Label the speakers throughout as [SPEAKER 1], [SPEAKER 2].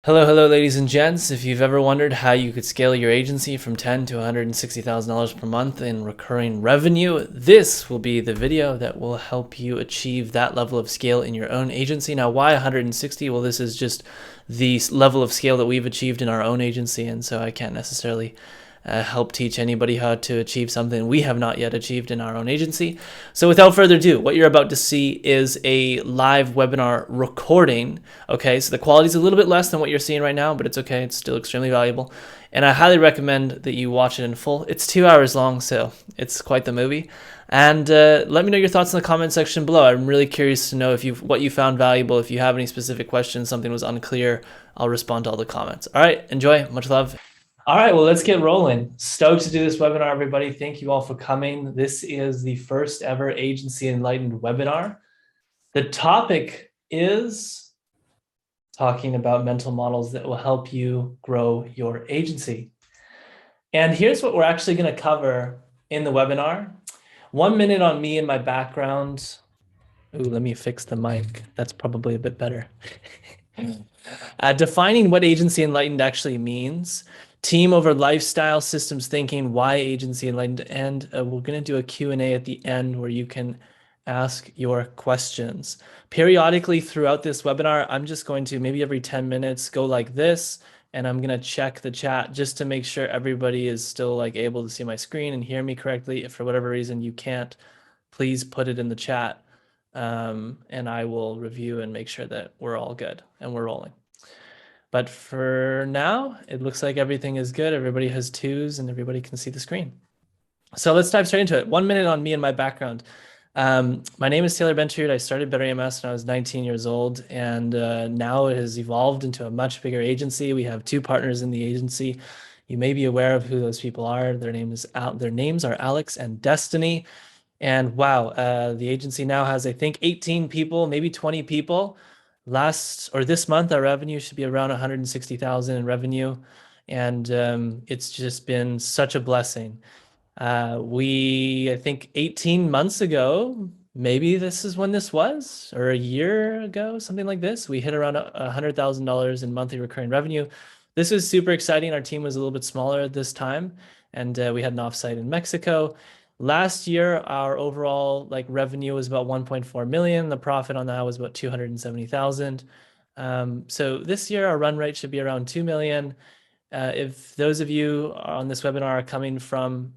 [SPEAKER 1] Hello, ladies and gents. If you've ever wondered how you could scale your agency from $10,000 to $160,000 per month in recurring revenue, this will be the video that will help you achieve that level of scale in your own agency. Now, why 160? Well, this is just the level of scale that we've achieved in our own agency, and so I can't necessarily help teach anybody how to achieve something we have not yet achieved in our own agency. So without further ado, what you're about to see is a live webinar recording. Okay, so the quality is a little bit less than what you're seeing right now, but it's okay. It's still extremely valuable. And I highly recommend that you watch it in full. It's 2 hours long, so it's quite the movie. And let me know your thoughts in the comment section below. I'm really curious to know what you found valuable. If you have any specific questions, something was unclear, I'll respond to all the comments. All right, enjoy. Much love. All right, well, let's get rolling. Stoked to do this webinar, everybody. Thank you all for coming. This is the first ever Agency Enlightened webinar. The topic is talking about mental models that will help you grow your agency. And here's what we're actually going to cover in the webinar. 1 minute on me and my background. Ooh, let me fix the mic. That's probably a bit better. Defining what Agency Enlightened actually means. Team over lifestyle systems thinking, why Agency Enlightened, and we're going to do a Q&A at the end where you can ask your questions. Periodically throughout this webinar, I'm just going to maybe every 10 minutes go like this, and I'm going to check the chat just to make sure everybody is still able to see my screen and hear me correctly. If for whatever reason you can't, please put it in the chat, and I will review and make sure that we're all good and we're rolling. But for now, it looks like everything is good. Everybody has twos and everybody can see the screen. So let's dive straight into it. 1 minute on me and my background. My name is Taylor Bentrud. I started Bpmn when I was 19 years old, and now it has evolved into a much bigger agency. We have 2 partners in the agency. You may be aware of who those people are. Their names are Alex and Destiny. And wow, the agency now has, I think, 18 people, maybe 20 people. This month, our revenue should be around 160,000 in revenue, and it's just been such a blessing. I think 18 months ago, maybe this is when this was, or a year ago, something like this, we hit around $100,000 in monthly recurring revenue. This is super exciting. Our team was a little bit smaller at this time, and we had an offsite in Mexico. Last year, our overall revenue was about 1.4 million. The profit on that was about 270,000. So this year, our run rate should be around 2 million. If those of you on this webinar are coming from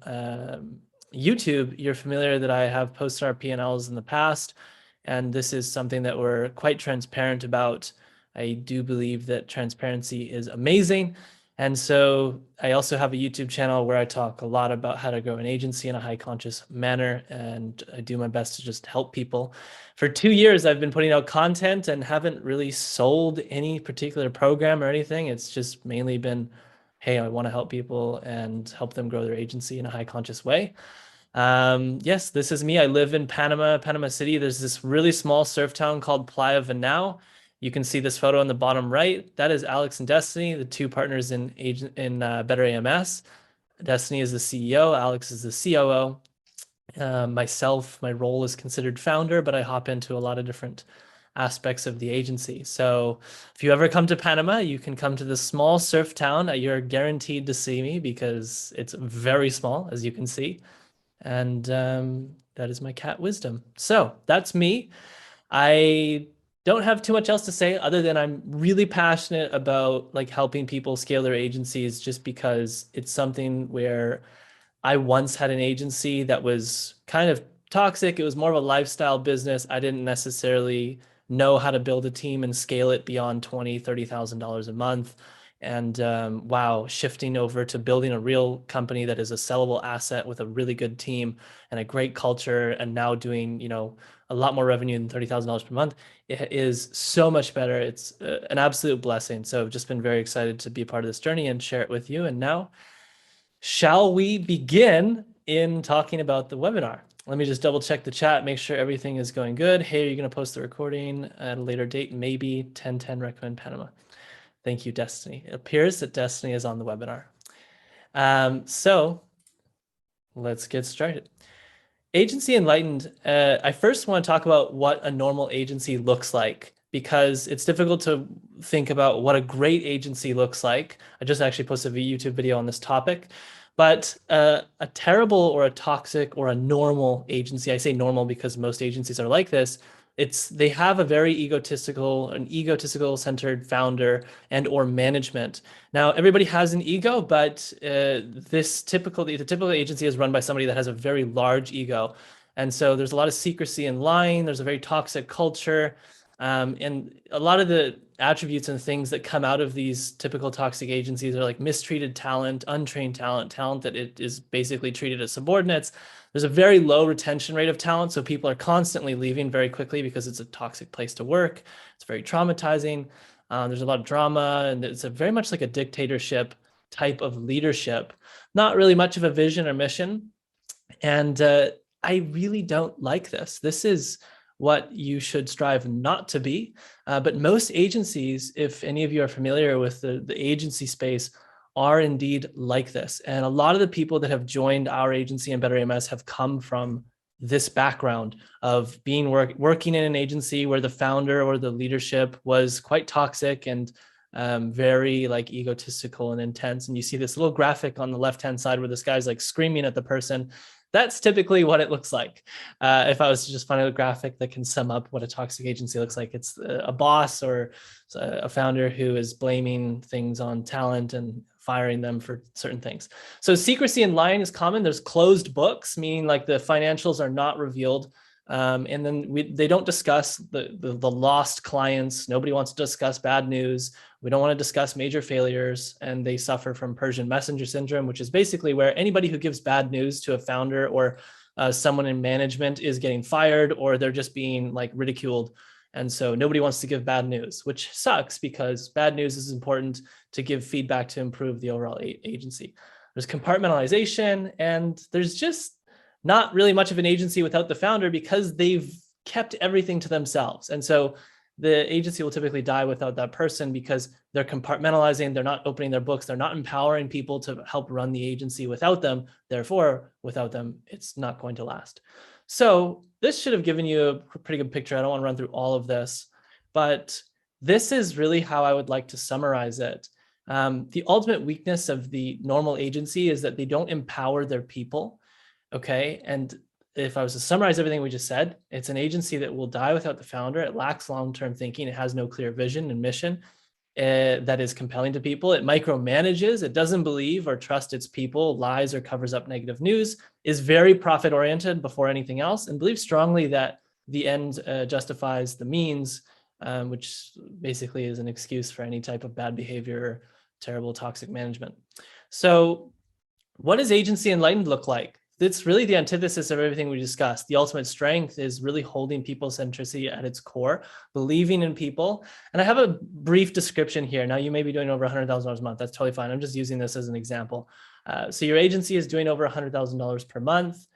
[SPEAKER 1] YouTube, you're familiar that I have posted our P&Ls in the past, and this is something that we're quite transparent about. I do believe that transparency is amazing. And so I also have a YouTube channel where I talk a lot about how to grow an agency in a high conscious manner, and I do my best to just help people. For 2 years, I've been putting out content and haven't really sold any particular program or anything. It's just mainly been, hey, I want to help people and help them grow their agency in a high conscious way. Yes, this is me. I live in Panama City. There's this really small surf town called Playa Vanao. You can see this photo on the bottom right. That is Alex and Destiny, the 2 partners in Bpmn. Destiny is the CEO. Alex is the COO. My role is considered founder, but I hop into a lot of different aspects of the agency. So if you ever come to Panama, you can come to this small surf town. You're guaranteed to see me because it's very small, as you can see. And that is my cat Wisdom. So that's me. I don't have too much else to say other than I'm really passionate about helping people scale their agencies, just because it's something where I once had an agency that was kind of toxic. It was more of a lifestyle business. I didn't necessarily know how to build a team and scale it beyond $20,000, $30,000 a month. And wow, shifting over to building a real company that is a sellable asset with a really good team and a great culture, and now doing, a lot more revenue than $30,000 per month, it is so much better. It's an absolute blessing. So I've just been very excited to be a part of this journey and share it with you. And now, shall we begin in talking about the webinar? Let me just double check the chat, make sure everything is going good. Hey, are you going to post the recording at a later date? Maybe 10/10 recommend Panama. Thank you, Destiny. It appears that Destiny is on the webinar. So let's get started. Agency Enlightened. I first want to talk about what a normal agency looks like, because it's difficult to think about what a great agency looks like. I just actually posted a YouTube video on this topic. But a terrible or a toxic or a normal agency, I say normal because most agencies are like this, they have a very egotistical centered founder and or management. Now, everybody has an ego, but the typical agency is run by somebody that has a very large ego. And so there's a lot of secrecy and lying. There's a very toxic culture. And a lot of the attributes and things that come out of these typical toxic agencies are like mistreated talent, untrained talent that it is basically treated as subordinates. There's a very low retention rate of talent, so people are constantly leaving very quickly because it's a toxic place to work. It's very traumatizing. There's a lot of drama, and it's very much like a dictatorship type of leadership. Not really much of a vision or mission. And I really don't like this. This is what you should strive not to be. But most agencies, if any of you are familiar with the agency space, are indeed like this. And a lot of the people that have joined our agency and Better AMS have come from this background of being working in an agency where the founder or the leadership was quite toxic and very like egotistical and intense. And you see this little graphic on the left-hand side where this guy's like screaming at the person. That's typically what it looks like. If I was to just find a graphic that can sum up what a toxic agency looks like, it's a boss or a founder who is blaming things on talent and firing them for certain things. So secrecy and lying is common. There's closed books, meaning like the financials are not revealed. And then they don't discuss the lost clients. Nobody wants to discuss bad news. We don't want to discuss major failures, and they suffer from Persian messenger syndrome, which is basically where anybody who gives bad news to a founder or someone in management is getting fired, or they're just being like ridiculed. And so nobody wants to give bad news, which sucks because bad news is important to give feedback to improve the overall agency. There's compartmentalization, and there's just not really much of an agency without the founder because they've kept everything to themselves. And so the agency will typically die without that person because they're compartmentalizing, they're not opening their books, they're not empowering people to help run the agency without them. Therefore, without them, it's not going to last. So this should have given you a pretty good picture. I don't want to run through all of this, but this is really how I would like to summarize it. The ultimate weakness of the normal agency is that they don't empower their people. Okay. And if I was to summarize everything we just said, it's an agency that will die without the founder. It lacks long-term thinking. It has no clear vision and mission that is compelling to people. It micromanages. It doesn't believe or trust its people, lies or covers up negative news, is very profit-oriented before anything else, and believes strongly that the end justifies the means, which basically is an excuse for any type of bad behavior or terrible toxic management. So what does agency enlightened look like? It's really the antithesis of everything we discussed. The ultimate strength is really holding people centricity at its core, believing in people. And I have a brief description here. Now you may be doing over $100,000 a month. That's totally fine. I'm just using this as an example. So your agency is doing over $100,000 per month.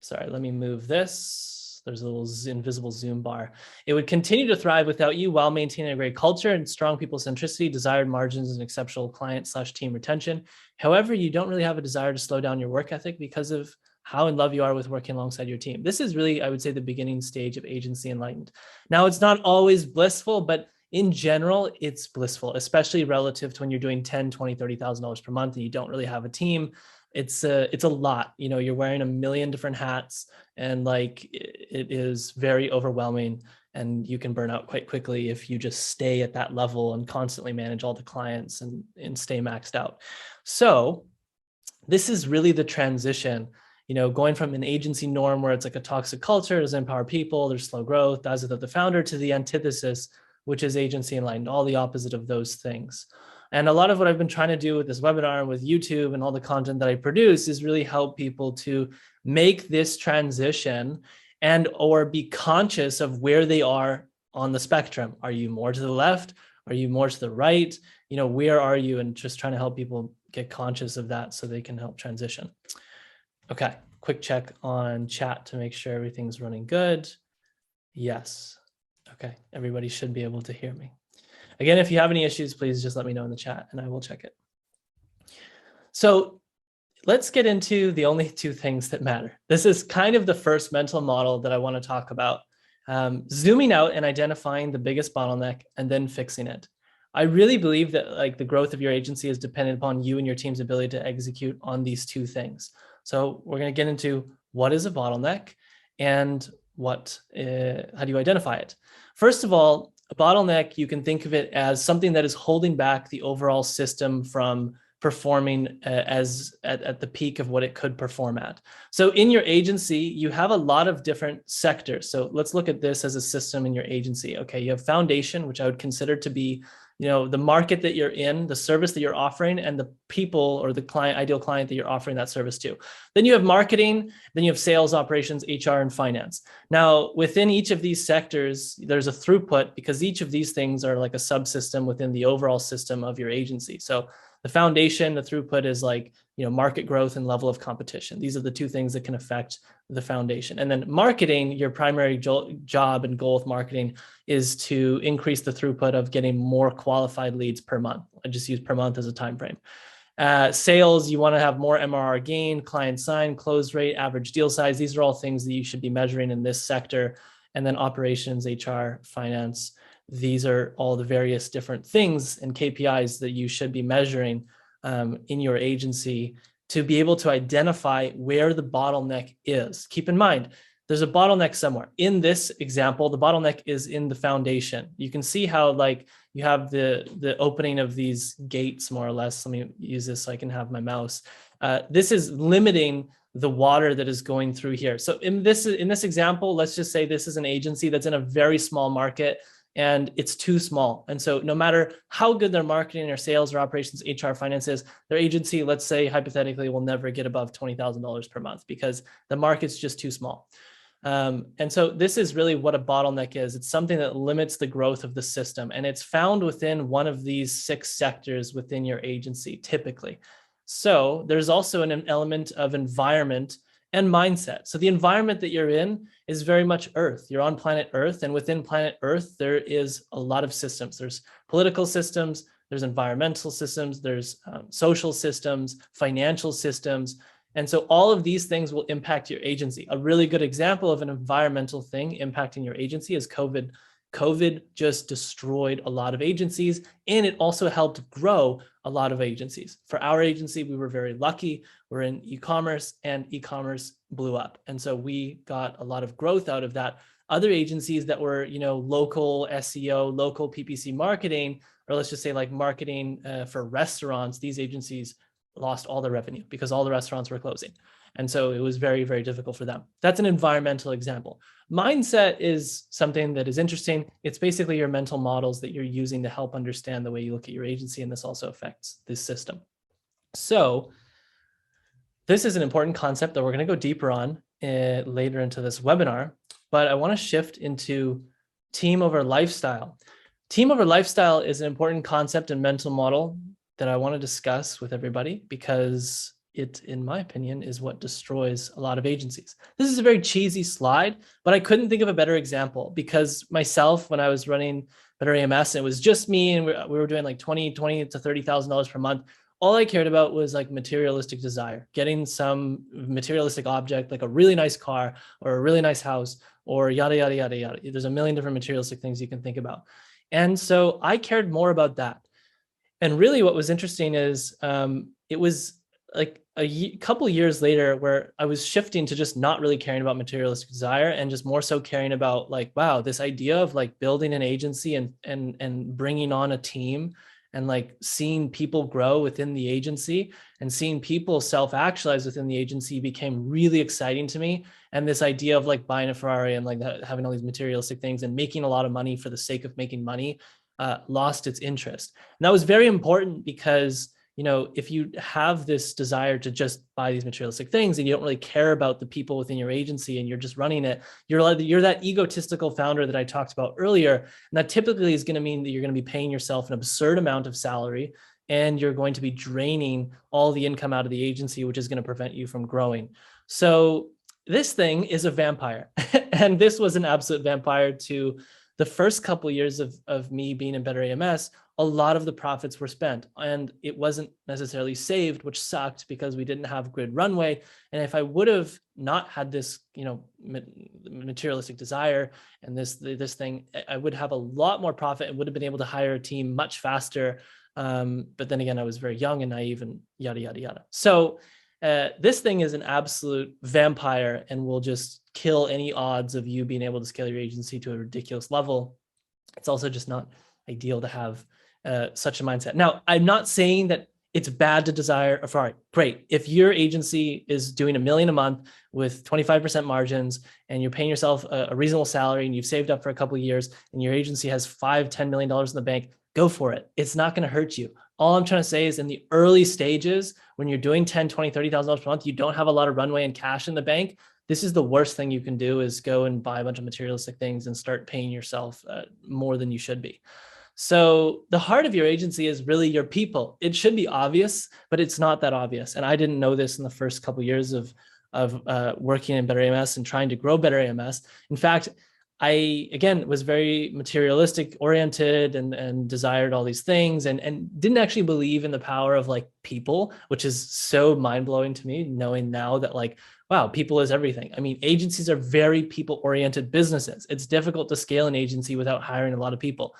[SPEAKER 1] Sorry, let me move this. There's a little invisible zoom bar. It would continue to thrive without you while maintaining a great culture and strong people centricity, desired margins, and exceptional client/team retention. However, you don't really have a desire to slow down your work ethic because of how in love you are with working alongside your team. This is really, I would say, the beginning stage of agency enlightened. Now, it's not always blissful, but in general, it's blissful, especially relative to when you're doing $10,000, $20,000, $30,000 per month and you don't really have a team. It's a lot. You know, you're wearing a million different hats, and like it is very overwhelming, and you can burn out quite quickly if you just stay at that level and constantly manage all the clients and stay maxed out. So this is really the transition, you know, going from an agency norm where it's like a toxic culture, doesn't empower people, there's slow growth, as without the founder, to the antithesis, which is agency enlightened, all the opposite of those things. And a lot of what I've been trying to do with this webinar and with YouTube and all the content that I produce is really help people to make this transition and or be conscious of where they are on the spectrum. Are you more to the left? Are you more to the right? You know, where are you? And just trying to help people get conscious of that so they can help transition. Okay, quick check on chat to make sure everything's running good. Yes. Okay, everybody should be able to hear me. Again, if you have any issues, please just let me know in the chat and I will check it. So let's get into the only two things that matter. This is kind of the first mental model that I want to talk about. Zooming out and identifying the biggest bottleneck and then fixing it. I really believe that like the growth of your agency is dependent upon you and your team's ability to execute on these two things. So we're going to get into what is a bottleneck and how do you identify it? First of all, a bottleneck, you can think of it as something that is holding back the overall system from performing at the peak of what it could perform at. So in your agency, you have a lot of different sectors. So let's look at this as a system in your agency. Okay, you have foundation, which I would consider to be, the market that you're in, the service that you're offering, and the people or the ideal client that you're offering that service to. Then you have marketing, then you have sales, operations, HR, and finance. Now, within each of these sectors, there's a throughput because each of these things are like a subsystem within the overall system of your agency. So the foundation, the throughput is like, market growth and level of competition. These are the two things that can affect the foundation. And then marketing, your primary job and goal with marketing is to increase the throughput of getting more qualified leads per month. I just use per month as a time frame. Sales, you want to have more MRR gain, client sign, close rate, average deal size. These are all things that you should be measuring in this sector. And then operations, HR, finance. These are all the various different things and KPIs that you should be measuring in your agency to be able to identify where the bottleneck is. Keep in mind, there's a bottleneck somewhere. In this example, the bottleneck is in the foundation. You can see how like you have the opening of these gates more or less. Let me use this so I can have my mouse. This is limiting the water that is going through here. So in this example, let's just say this is an agency that's in a very small market and it's too small. And so no matter how good their marketing or sales or operations, HR, finance is, their agency, let's say hypothetically, will never get above $20,000 per month because the market's just too small. And so this is really what a bottleneck is. It's something that limits the growth of the system, and it's found within one of these 6 sectors within your agency, typically. So there's also an element of environment and mindset. So the environment that you're in is very much Earth. You're on planet Earth, and within planet Earth, there is a lot of systems. There's political systems, there's environmental systems, there's social systems, financial systems. And so all of these things will impact your agency. A really good example of an environmental thing impacting your agency is COVID. COVID just destroyed a lot of agencies, and it also helped grow a lot of agencies. For our agency, we were very lucky. We're in e-commerce, and e-commerce blew up. And so we got a lot of growth out of that. Other agencies that were, local SEO, local PPC marketing, or let's just say like marketing for restaurants, these agencies lost all their revenue because all the restaurants were closing. And so it was very, very difficult for them. That's an environmental example. Mindset is something that is interesting. It's basically your mental models that you're using to help understand the way you look at your agency, and this also affects this system. So this is an important concept that we're going to go deeper on later into this webinar, but I want to shift into team over lifestyle. Team over lifestyle is an important concept and mental model that I want to discuss with everybody because it, in my opinion, is what destroys a lot of agencies. This is a very cheesy slide, but I couldn't think of a better example because myself, when I was running Better AMS, it was just me, and we were doing like $20 to $30,000 per month. All I cared about was like materialistic desire, getting some materialistic object, like a really nice car or a really nice house or yada, yada, yada, yada. There's a million different materialistic things you can think about. And so I cared more about that. And really what was interesting is it was like a couple of years later where I was shifting to just not really caring about materialistic desire and just more so caring about like, wow, this idea of like building an agency and bringing on a team and like seeing people grow within the agency and seeing people self-actualize within the agency became really exciting to me. And this idea of like buying a Ferrari and like having all these materialistic things and making a lot of money for the sake of making money lost its interest. And that was very important because, if you have this desire to just buy these materialistic things and you don't really care about the people within your agency and you're just running it, you're that egotistical founder that I talked about earlier. And that typically is going to mean that you're going to be paying yourself an absurd amount of salary and you're going to be draining all the income out of the agency, which is going to prevent you from growing. So this thing is a vampire. And this was an absolute vampire to the first couple of years of me being in Better AMS. a lot of the profits were spent, and it wasn't necessarily saved, which sucked because we didn't have grid runway. And if I would have not had this, materialistic desire and this thing, I would have a lot more profit and would have been able to hire a team much faster. But then again, I was very young and naive and yada, yada, yada. So this thing is an absolute vampire and will just kill any odds of you being able to scale your agency to a ridiculous level. It's also just not ideal to have such a mindset. Now, I'm not saying that it's bad to desire a Ferrari. Great. If your agency is doing $1 million a month with 25% margins and you're paying yourself a reasonable salary and you've saved up for a couple of years and your agency has $5-10 million in the bank, go for it. It's not going to hurt you. All I'm trying to say is in the early stages, when you're doing $10, $20, $30,000 per month, you don't have a lot of runway and cash in the bank. This is the worst thing you can do, is go and buy a bunch of materialistic things and start paying yourself more than you should be. So the heart of your agency is really your people. It should be obvious, but it's not that obvious. And I didn't know this in the first couple of years of working in Better AMS and trying to grow Better AMS. In fact, I, again, was very materialistic oriented and desired all these things and didn't actually believe in the power of like people, which is so mind blowing to me, knowing now that like, wow, people is everything. I mean, agencies are very people oriented businesses. It's difficult to scale an agency without hiring a lot of people.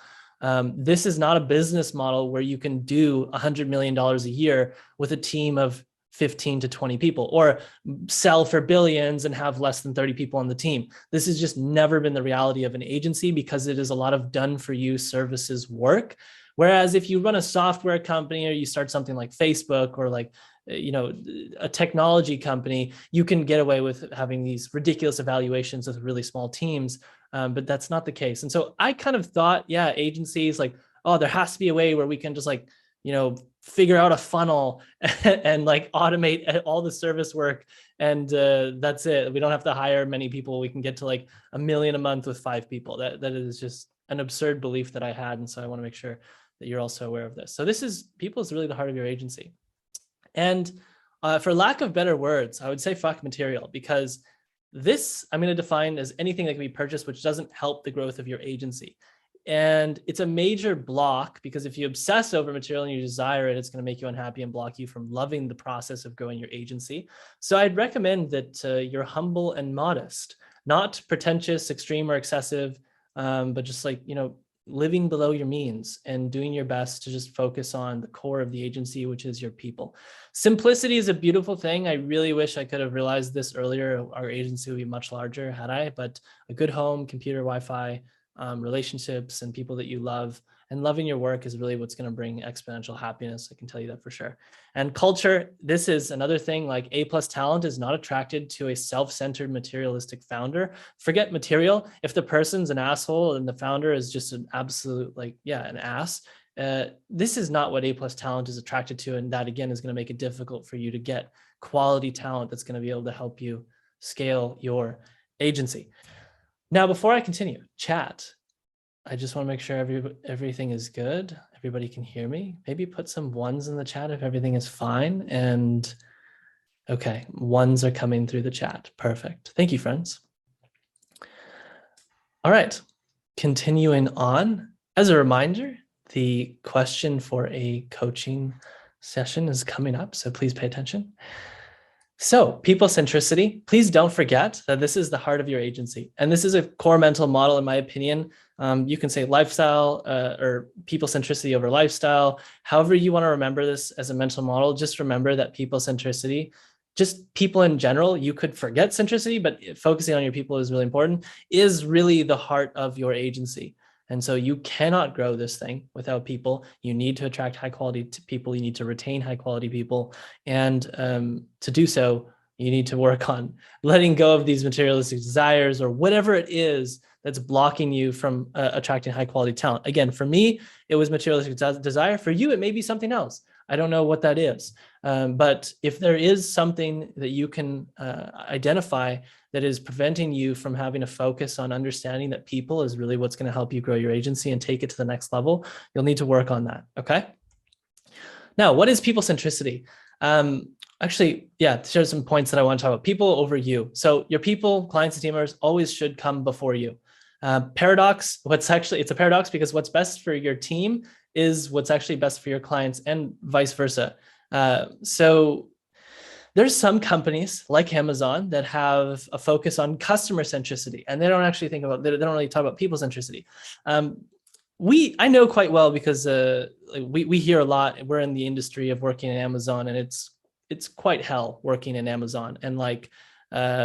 [SPEAKER 1] This is not a business model where you can do $100 million a year with a team of 15 to 20 people, or sell for billions and have less than 30 people on the team. This has just never been the reality of an agency because it is a lot of done for you services work. Whereas if you run a software company or you start something like Facebook or like, a technology company, you can get away with having these ridiculous evaluations with really small teams. But that's not the case. And so I kind of thought, yeah, agencies like, oh, there has to be a way where we can just like, figure out a funnel and like automate all the service work. And that's it. We don't have to hire many people. We can get to like $1 million a month with 5 people. That is just an absurd belief that I had. And so I want to make sure that you're also aware of this. So people is really the heart of your agency. And for lack of better words, I would say fuck material, because this I'm going to define as anything that can be purchased which doesn't help the growth of your agency. And it's a major block because if you obsess over material and you desire it, it's going to make you unhappy and block you from loving the process of growing your agency. So I'd recommend that you're humble and modest, not pretentious, extreme, or excessive, but just like, living below your means and doing your best to just focus on the core of the agency, which is your people. Simplicity is a beautiful thing. I really wish I could have realized this earlier. Our agency would be much larger had I, but a good home, computer, Wi-Fi, relationships and people that you love and loving your work is really what's going to bring exponential happiness. I can tell you that for sure. And culture, this is another thing, like A+ talent is not attracted to a self-centered materialistic founder. Forget material. If the person's an asshole and the founder is just an absolute, an ass, this is not what A+ talent is attracted to. And that again is going to make it difficult for you to get quality talent that's going to be able to help you scale your agency. Now, before I continue, chat, I just want to make sure everything is good. Everybody can hear me. Maybe put some ones in the chat if everything is fine. And okay, ones are coming through the chat. Perfect. Thank you, friends. All right, continuing on. As a reminder, the question for a coaching session is coming up, so please pay attention. So people centricity, please don't forget that this is the heart of your agency. And this is a core mental model, in my opinion. You can say lifestyle or people centricity over lifestyle. However you want to remember this as a mental model, just remember that people centricity, just people in general, you could forget centricity, but focusing on your people is really important, is really the heart of your agency. And so you cannot grow this thing without people. You need to attract high quality people. You need to retain high quality people. And to do so, you need to work on letting go of these materialistic desires or whatever it is that's blocking you from attracting high quality talent. Again, for me, it was materialistic desire. For you, it may be something else. I don't know what that is. But if there is something that you can identify that is preventing you from having a focus on understanding that people is really what's going to help you grow your agency and take it to the next level, you'll need to work on that. Okay. Now, what is people centricity? Actually, yeah, there's some points that I want to talk about. People over you. So your people, clients, and team members always should come before you. Paradox, it's a paradox because what's best for your team is what's actually best for your clients, and vice versa. So there's some companies like Amazon that have a focus on customer centricity, and they don't actually they don't really talk about people centricity. I know quite well because we hear a lot. We're in the industry of working in Amazon, and it's quite hell working in Amazon. And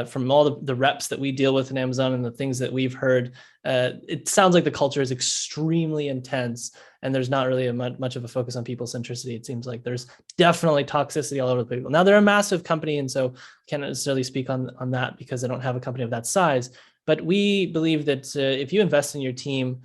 [SPEAKER 1] from all the reps that we deal with in Amazon and the things that we've heard, it sounds like the culture is extremely intense, and there's not really much of a focus on people centricity. It seems like there's definitely toxicity all over the people. Now, they're a massive company, and so can't necessarily speak on that because I don't have a company of that size. But we believe that if you invest in your team,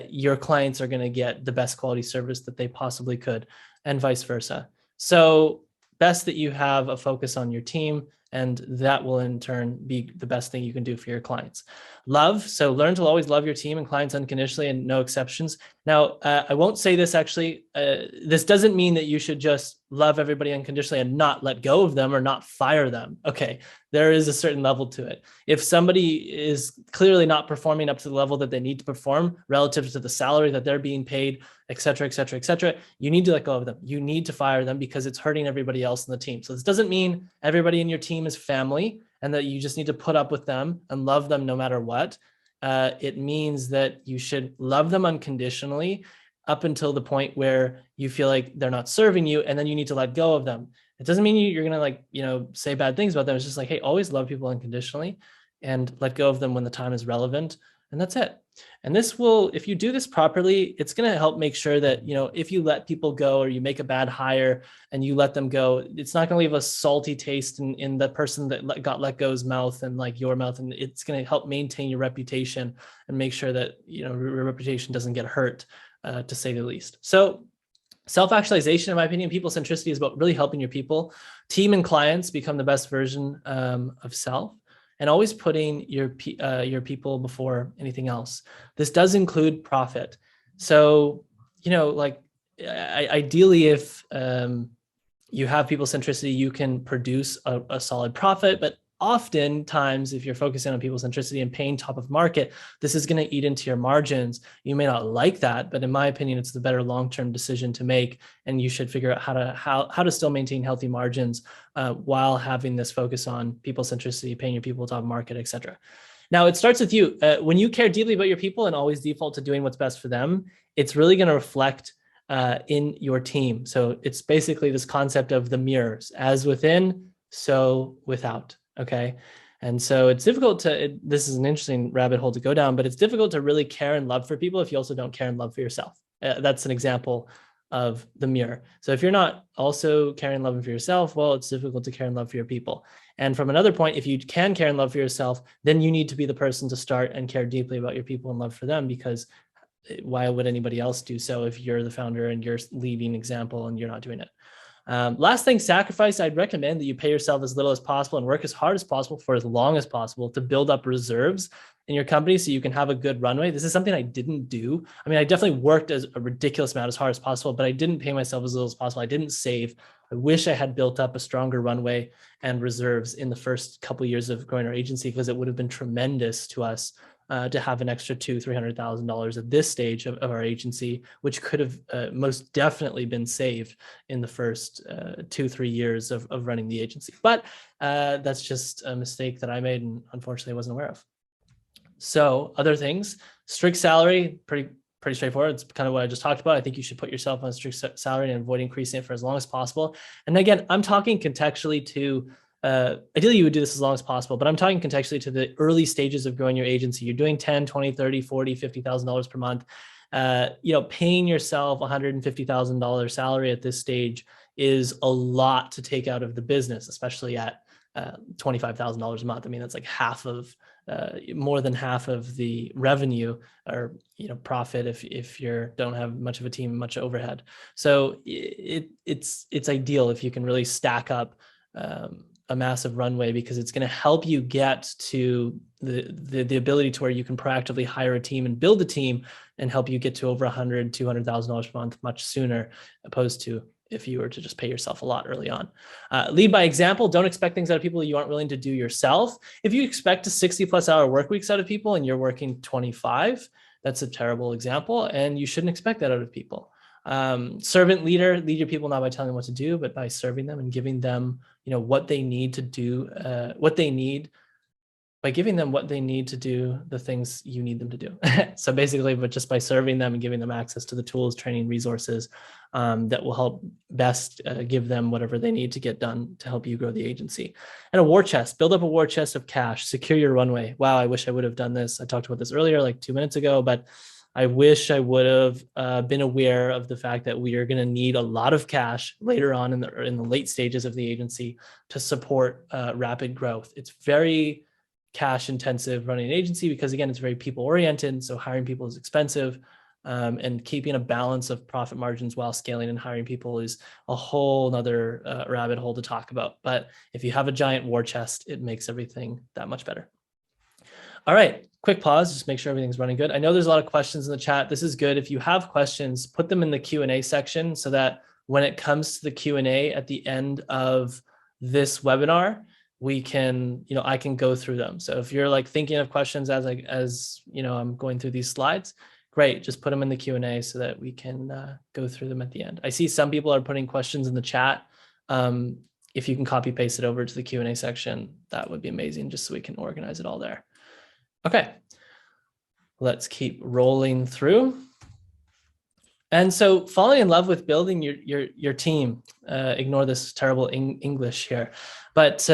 [SPEAKER 1] your clients are going to get the best quality service that they possibly could, and vice versa. So best that you have a focus on your team, and that will in turn be the best thing you can do for your clients. Love. So learn to always love your team and clients unconditionally, and no exceptions. Now, I won't say this actually. This doesn't mean that you should just love everybody unconditionally and not let go of them or not fire them. Okay, there is a certain level to it. If somebody is clearly not performing up to the level that they need to perform relative to the salary that they're being paid, et cetera, et cetera, et cetera, you need to let go of them. You need to fire them because it's hurting everybody else in the team. So this doesn't mean everybody in your team is family and that you just need to put up with them and love them no matter what. It means that you should love them unconditionally up until the point where you feel like they're not serving you, and then you need to let go of them. It doesn't mean you're going to say bad things about them. It's just like, hey, always love people unconditionally and let go of them when the time is relevant. And that's it. And this will, if you do this properly, it's going to help make sure that, if you let people go or you make a bad hire and you let them go, it's not going to leave a salty taste in the person that got let go's mouth and like your mouth. And it's going to help maintain your reputation and make sure that, your reputation doesn't get hurt, to say the least. So self-actualization, in my opinion, people centricity is about really helping your people, team and clients become the best version of self, and always putting your people before anything else. This does include profit. So, ideally, if you have people centricity, you can produce a solid profit, but oftentimes, if you're focusing on people centricity and paying top of market, this is going to eat into your margins. You may not like that, but in my opinion, it's the better long-term decision to make. And you should figure out how to still maintain healthy margins while having this focus on people centricity, paying your people top of market, et cetera. Now, it starts with you. When you care deeply about your people and always default to doing what's best for them, it's really going to reflect in your team. So it's basically this concept of the mirrors, as within, so without. Okay. And so it's difficult this is an interesting rabbit hole to go down, but it's difficult to really care and love for people if you also don't care and love for yourself. That's an example of the mirror. So if you're not also caring and loving for yourself, well, it's difficult to care and love for your people. And from another point, if you can care and love for yourself, then you need to be the person to start and care deeply about your people and love for them, because why would anybody else do so if you're the founder and you're leading example and you're not doing it? Last thing, sacrifice. I'd recommend that you pay yourself as little as possible and work as hard as possible for as long as possible to build up reserves in your company so you can have a good runway. This is something I didn't do. I mean, I definitely worked as a ridiculous amount as hard as possible, but I didn't pay myself as little as possible. I didn't save. I wish I had built up a stronger runway and reserves in the first couple of years of growing our agency, because it would have been tremendous to us to have an extra $200,000-$300,000 at this stage of our agency, which could have most definitely been saved in the first 2-3 years of running the agency. But that's just a mistake that I made and unfortunately wasn't aware of. So other things, strict salary, pretty straightforward. It's kind of what I just talked about. I think you should put yourself on a strict salary and avoid increasing it for as long as possible. And again, I'm talking contextually to ideally you would do this as long as possible, but I'm talking contextually to the early stages of growing your agency. You're doing 10, 20, 30, 40, $50,000 per month. Paying yourself $150,000 salary at this stage is a lot to take out of the business, especially at $25,000 a month. I mean, that's like more than half of the revenue or profit if you don't have much of a team, much overhead. So it's ideal if you can really stack up a massive runway, because it's going to help you get to the ability to where you can proactively hire a team and build a team and help you get to over $100,000, $200,000 per month much sooner, opposed to if you were to just pay yourself a lot early on. Lead by example. Don't expect things out of people you aren't willing to do yourself. If you expect a 60+ hour work weeks out of people and you're working 25, that's a terrible example, and you shouldn't expect that out of people. Servant leader, lead your people not by telling them what to do, but by serving them and giving them, what they need to do, by giving them what they need to do the things you need them to do. So basically, but just by serving them and giving them access to the tools, training, resources that will help best give them whatever they need to get done to help you grow the agency. And a war chest, build up a war chest of cash, secure your runway. Wow, I wish I would have done this. I talked about this earlier, like 2 minutes ago, but I wish I would have been aware of the fact that we are going to need a lot of cash later on in the late stages of the agency to support rapid growth. It's very cash intensive running an agency because, again, it's very people oriented. So hiring people is expensive, and keeping a balance of profit margins while scaling and hiring people is a whole nother rabbit hole to talk about. But if you have a giant war chest, it makes everything that much better. All right, quick pause, just make sure everything's running good. I know there's a lot of questions in the chat. This is good. If you have questions, put them in the Q&A section so that when it comes to the Q&A at the end of this webinar, we can, I can go through them. So if you're like thinking of questions as I'm going through these slides, great, just put them in the Q&A so that we can go through them at the end. I see some people are putting questions in the chat. If you can copy paste it over to the Q&A section, that would be amazing, just so we can organize it all there. Okay, let's keep rolling through. And so falling in love with building your team, ignore this terrible English here, but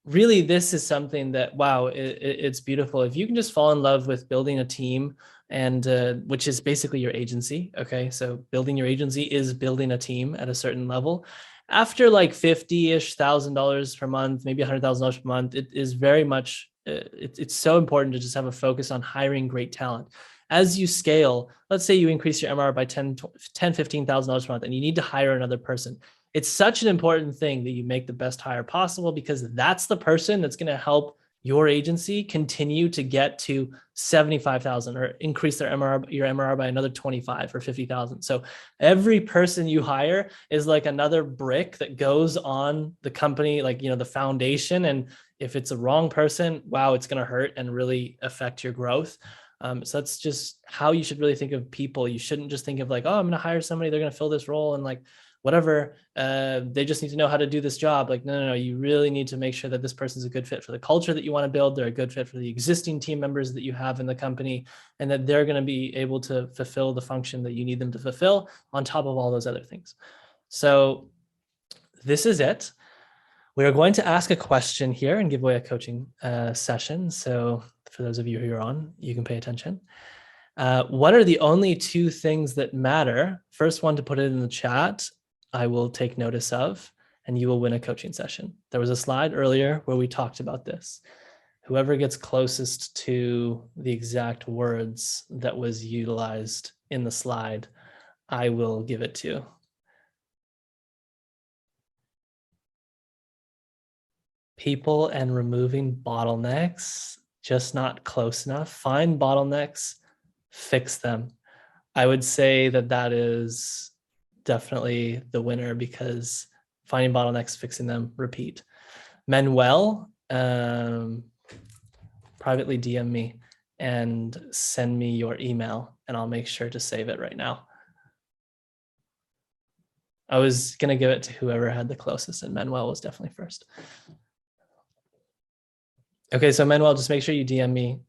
[SPEAKER 1] really this is something that, wow, it's beautiful. If you can just fall in love with building a team, and which is basically your agency, okay? So building your agency is building a team at a certain level. After like $50,000 per month, maybe $100,000 per month, it is very much, it's so important to just have a focus on hiring great talent. As you scale, let's say you increase your MRR by $15,000 per month and you need to hire another person. It's such an important thing that you make the best hire possible, because that's the person that's going to help your agency continue to get to 75,000 or increase their MRR, your MRR by another 25 or 50,000. So every person you hire is like another brick that goes on the company, like, the foundation. And if it's a wrong person, wow, it's going to hurt and really affect your growth. So that's just how you should really think of people. You shouldn't just think of like, oh, I'm going to hire somebody, they're going to fill this role and like whatever, they just need to know how to do this job. Like, no, you really need to make sure that this person's a good fit for the culture that you want to build. They're a good fit for the existing team members that you have in the company, and that they're going to be able to fulfill the function that you need them to fulfill on top of all those other things. So this is it. We are going to ask a question here and give away a coaching session. So for those of you who are on, you can pay attention. What are the only 2 things that matter? First one to put it in the chat, I will take notice of, and you will win a coaching session. There was a slide earlier where we talked about this. Whoever gets closest to the exact words that was utilized in the slide, I will give it to. People and removing bottlenecks, just not close enough. Find bottlenecks, fix them. I would say that is definitely the winner, because finding bottlenecks, fixing them, repeat. Manuel, privately DM me and send me your email, and I'll make sure to save it right now. I was going to give it to whoever had the closest, and Manuel was definitely first. Okay, so Manuel, just make sure you DM me,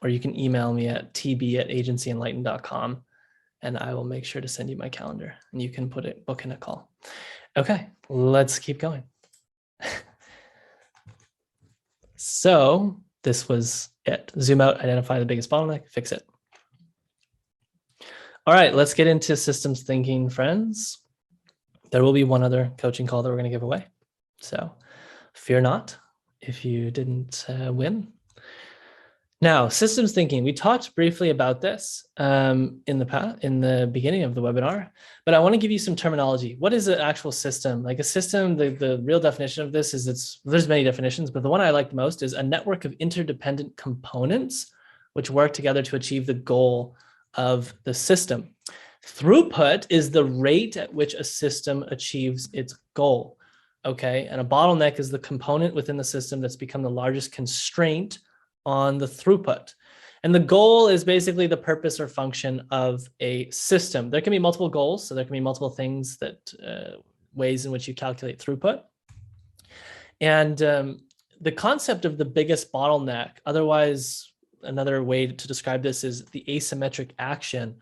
[SPEAKER 1] or you can email me at tb@agencyenlightened.com, and I will make sure to send you my calendar, and you can book in a call. Okay, let's keep going. So this was it. Zoom out, identify the biggest bottleneck, fix it. All right, let's get into systems thinking, friends. There will be one other coaching call that we're going to give away. So fear not if you didn't win. Now, systems thinking, we talked briefly about this in the beginning of the webinar, but I want to give you some terminology. What is an actual system? Like a system, the real definition of this is there's many definitions, but the one I like the most is a network of interdependent components which work together to achieve the goal of the system. Throughput is the rate at which a system achieves its goal. Okay, and a bottleneck is the component within the system that's become the largest constraint on the throughput. And the goal is basically the purpose or function of a system. There can be multiple goals, so there can be multiple things that ways in which you calculate throughput. And the concept of the biggest bottleneck, otherwise another way to describe this is the asymmetric action.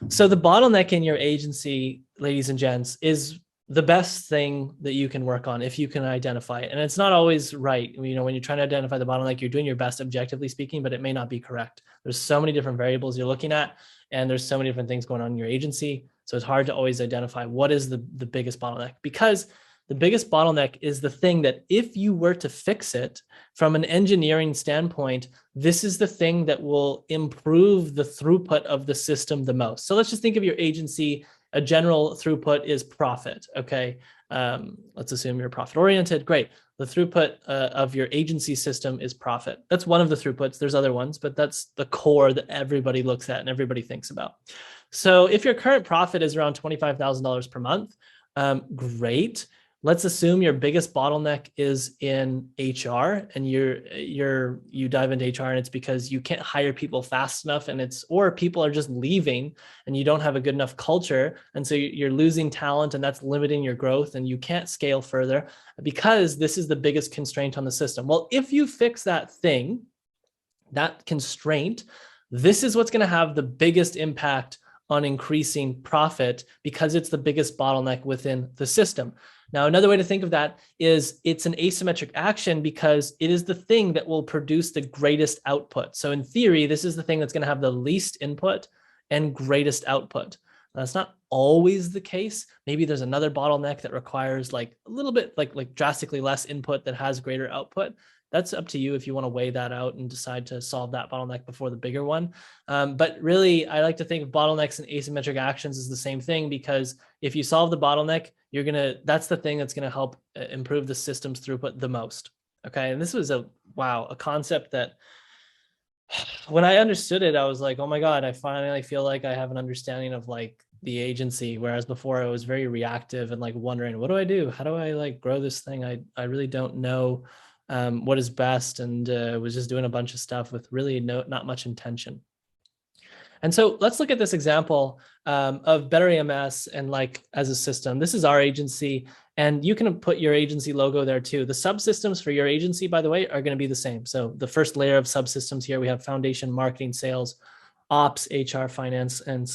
[SPEAKER 1] So the bottleneck in your agency, ladies and gents, is the best thing that you can work on if you can identify it. And it's not always right. When you're trying to identify the bottleneck, you're doing your best objectively speaking, but it may not be correct. There's so many different variables you're looking at, and there's so many different things going on in your agency. So it's hard to always identify what is the biggest bottleneck, because the biggest bottleneck is the thing that if you were to fix it from an engineering standpoint, this is the thing that will improve the throughput of the system the most. So let's just think of your agency. A general throughput is profit. Okay. Let's assume you're profit oriented. Great. The throughput of your agency system is profit. That's one of the throughputs. There's other ones, but that's the core that everybody looks at and everybody thinks about. So if your current profit is around $25,000 per month, great. Let's assume your biggest bottleneck is in HR, and you dive into HR, and it's because you can't hire people fast enough, or people are just leaving and you don't have a good enough culture, and so you're losing talent, and that's limiting your growth, and you can't scale further because this is the biggest constraint on the system. Well, if you fix that thing, that constraint, this is what's going to have the biggest impact on increasing profit, because it's the biggest bottleneck within the system. Now, another way to think of that is it's an asymmetric action because it is the thing that will produce the greatest output. So in theory, this is the thing that's going to have the least input and greatest output. That's not always the case. Maybe there's another bottleneck that requires like a little bit like drastically less input that has greater output. That's up to you if you want to weigh that out and decide to solve that bottleneck before the bigger one. But really, I like to think of bottlenecks and asymmetric actions as the same thing, because if you solve the bottleneck, that's the thing that's going to help improve the system's throughput the most. Okay. And this was a concept that when I understood it, I was like, oh my God, I finally feel like I have an understanding of like the agency. Whereas before I was very reactive and like wondering, what do I do? How do I like grow this thing? I really don't know what is best, and was just doing a bunch of stuff with really not much intention. And so let's look at this example of Better AMS and like as a system. This is our agency, and you can put your agency logo there too. The subsystems for your agency, by the way, are going to be the same. So the first layer of subsystems here, we have foundation, marketing, sales, ops, HR, finance, and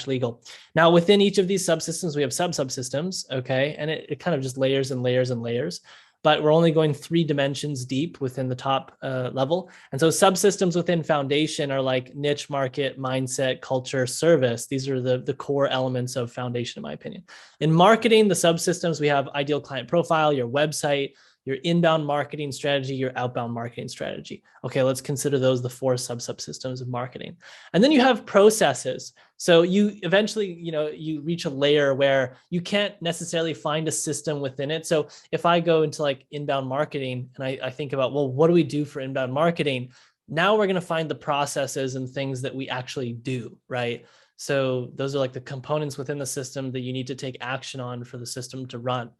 [SPEAKER 1] / legal. Now within each of these subsystems, we have subsystems, okay? And it kind of just layers and layers and layers. But we're only going 3 dimensions deep within the top level. And so subsystems within foundation are like niche market, mindset, culture, service. These are the core elements of foundation, in my opinion. In marketing, the subsystems, we have ideal client profile, your website, your inbound marketing strategy, your outbound marketing strategy. Okay, let's consider those the 4 subsystems of marketing. And then you have processes. So you eventually, you reach a layer where you can't necessarily find a system within it. So if I go into like inbound marketing and I think about, well, what do we do for inbound marketing? Now we're going to find the processes and things that we actually do, right? So those are like the components within the system that you need to take action on for the system to run.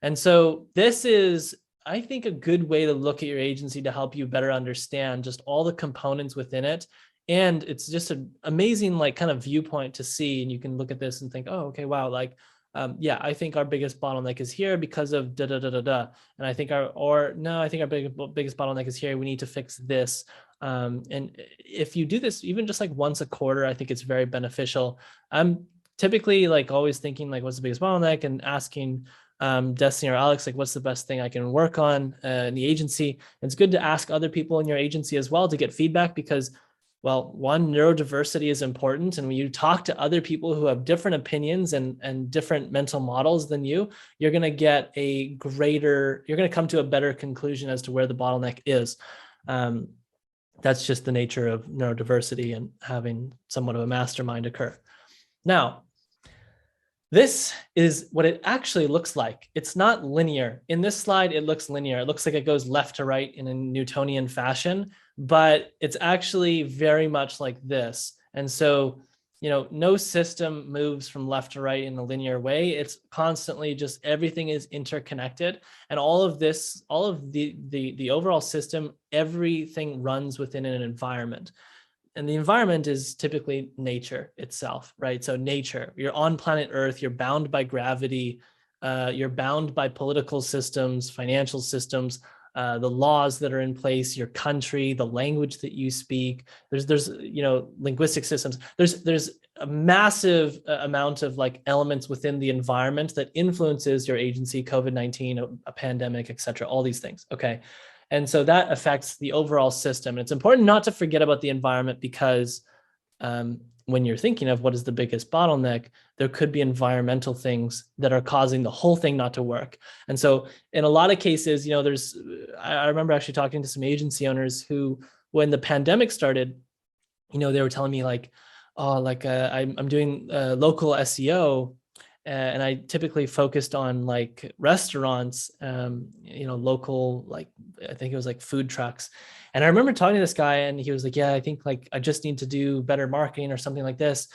[SPEAKER 1] And so this is, I think, a good way to look at your agency to help you better understand just all the components within it. And it's just an amazing like kind of viewpoint to see. And you can look at this and think, oh, okay, wow, like, yeah, I think our biggest bottleneck is here because of da da da da da. And I think I think our biggest bottleneck is here. We need to fix this. And if you do this even just like once a quarter, I think it's very beneficial. I'm typically like always thinking like, what's the biggest bottleneck, and asking Destiny or Alex, like, what's the best thing I can work on in the agency? And it's good to ask other people in your agency as well to get feedback, because, well, one, neurodiversity is important. And when you talk to other people who have different opinions and different mental models than you, you're going to get you're going to come to a better conclusion as to where the bottleneck is. That's just the nature of neurodiversity and having somewhat of a mastermind occur. Now, this is what it actually looks like. It's not linear. In this slide, it looks linear. It looks like it goes left to right in a Newtonian fashion, but it's actually very much like this. And so, no system moves from left to right in a linear way. It's constantly just everything is interconnected, and all of the overall system, everything runs within an environment. And the environment is typically nature itself, right? So nature, you're on planet Earth, you're bound by gravity, you're bound by political systems, financial systems, the laws that are in place, your country, the language that you speak. There's linguistic systems. There's a massive amount of like elements within the environment that influences your agency, COVID-19, a pandemic, et cetera, all these things. Okay. And so that affects the overall system. And it's important not to forget about the environment because when you're thinking of what is the biggest bottleneck, there could be environmental things that are causing the whole thing not to work. And so in a lot of cases, I remember actually talking to some agency owners who, when the pandemic started, they were telling me like, oh, like I'm doing local SEO, and I typically focused on like restaurants, local, like I think it was like food trucks. And I remember talking to this guy and he was like, yeah, I think like I just need to do better marketing or something like this.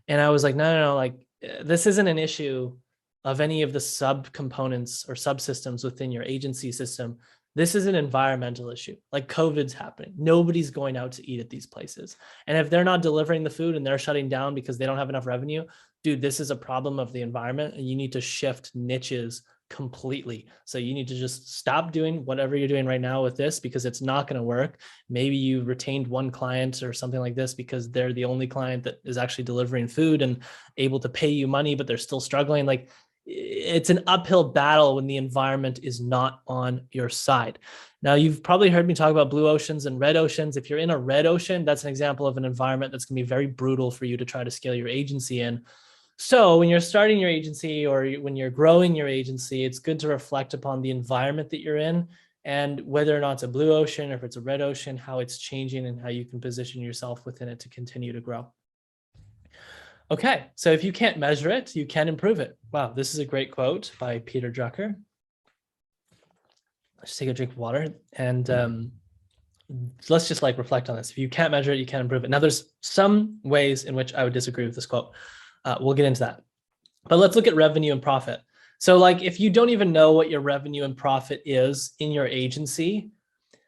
[SPEAKER 1] And I was like, no, like this isn't an issue of any of the subcomponents or subsystems within your agency system. This is an environmental issue. Like COVID's happening. Nobody's going out to eat at these places. And if they're not delivering the food and they're shutting down because they don't have enough revenue, dude, this is a problem of the environment and you need to shift niches completely. So you need to just stop doing whatever you're doing right now with this because it's not going to work. Maybe you retained one client or something like this because they're the only client that is actually delivering food and able to pay you money, but they're still struggling. Like it's an uphill battle when the environment is not on your side. Now, you've probably heard me talk about blue oceans and red oceans. If you're in a red ocean, that's an example of an environment that's going to be very brutal for you to try to scale your agency in. So when you're starting your agency or when you're growing your agency, it's good to reflect upon the environment that you're in and whether or not it's a blue ocean or if it's a red ocean, how it's changing and how you can position yourself within it to continue to grow. Okay, so if you can't measure it, you can improve it. Wow, this is a great quote by Peter Drucker. Let's take a drink of water and let's just like reflect on this. If you can't measure it, you can't improve it. Now, there's some ways in which I would disagree with this quote. We'll get into that. But let's look at revenue and profit. So like if you don't even know what your revenue and profit is in your agency,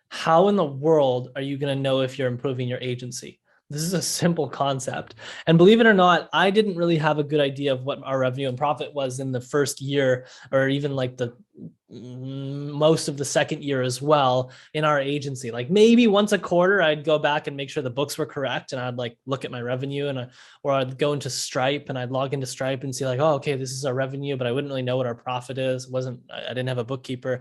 [SPEAKER 1] how in the world are you going to know if you're improving your agency? This is a simple concept. And believe it or not, I didn't really have a good idea of what our revenue and profit was in the first year or even like the most of the second year as well in our agency. Like maybe once a quarter, I'd go back and make sure the books were correct. And I'd like look at my revenue or I'd go into Stripe and I'd log into Stripe and see like, oh, okay, this is our revenue, but I wouldn't really know what our profit is. I didn't have a bookkeeper.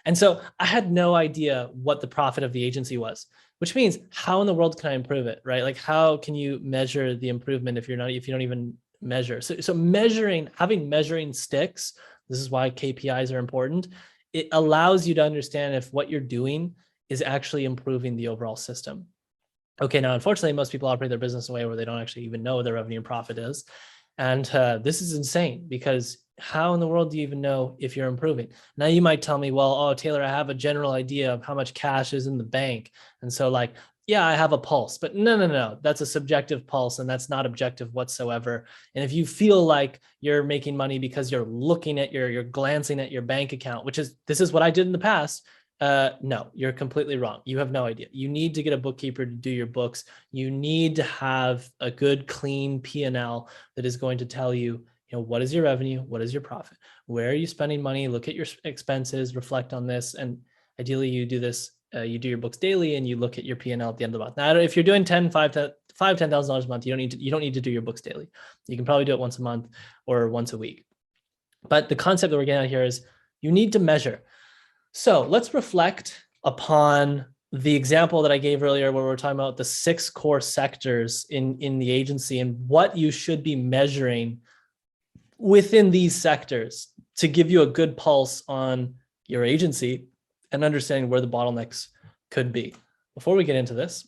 [SPEAKER 1] And so I had no idea what the profit of the agency was, which means how in the world can I improve it, right? Like how can you measure the improvement if you don't even measure? So having measuring sticks, this is why KPIs are important. It allows you to understand if what you're doing is actually improving the overall system. Okay, now, unfortunately, most people operate their business in a way where they don't actually even know what their revenue and profit is. And this is insane because how in the world do you even know if you're improving? Now you might tell me, well, oh, Taylor, I have a general idea of how much cash is in the bank. And so like, yeah, I have a pulse, but no, that's a subjective pulse and that's not objective whatsoever. And if you feel like you're making money because you're looking at you're glancing at your bank account, this is what I did in the past. No, you're completely wrong. You have no idea. You need to get a bookkeeper to do your books. You need to have a good, clean P&L that is going to tell you, what is your revenue? What is your profit? Where are you spending money? Look at your expenses, reflect on this. And ideally you do this, you do your books daily and you look at your P&L at the end of the month. Now, if you're doing $10,000 a month, you don't need to do your books daily. You can probably do it once a month or once a week. But the concept that we're getting at here is you need to measure. So let's reflect upon the example that I gave earlier where we're talking about the 6 core sectors in the agency and what you should be measuring within these sectors to give you a good pulse on your agency and understanding where the bottlenecks could be. Before we get into this,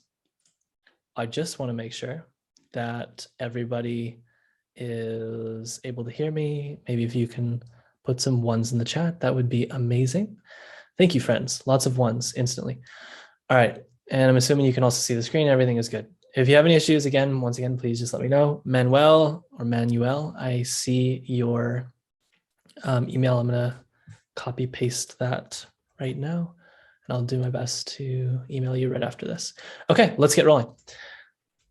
[SPEAKER 1] I just want to make sure that everybody is able to hear me. Maybe if you can put some ones in the chat, that would be amazing. Thank you, friends. Lots of ones instantly. All right. And I'm assuming you can also see the screen. Everything is good. If you have any issues, once again, please just let me know. Manuel, I see your email. I'm going to copy paste that right now. And I'll do my best to email you right after this. Okay, let's get rolling.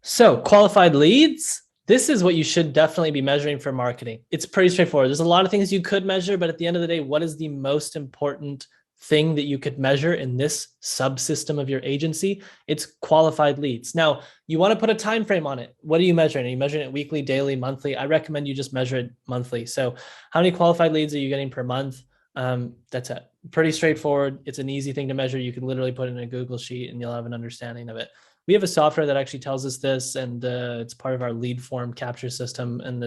[SPEAKER 1] So qualified leads, this is what you should definitely be measuring for marketing. It's pretty straightforward. There's a lot of things you could measure, but at the end of the day, what is the most important thing that you could measure in this subsystem of your agency? It's qualified leads. Now, you want to put a time frame on it. What are you measuring? Are you measuring it weekly, daily, monthly? I recommend you just measure it monthly. So how many qualified leads are you getting per month? That's it. Pretty straightforward. It's an easy thing to measure. You can literally put it in a Google sheet and you'll have an understanding of it. We have a software that actually tells us this, and it's part of our lead form capture system. And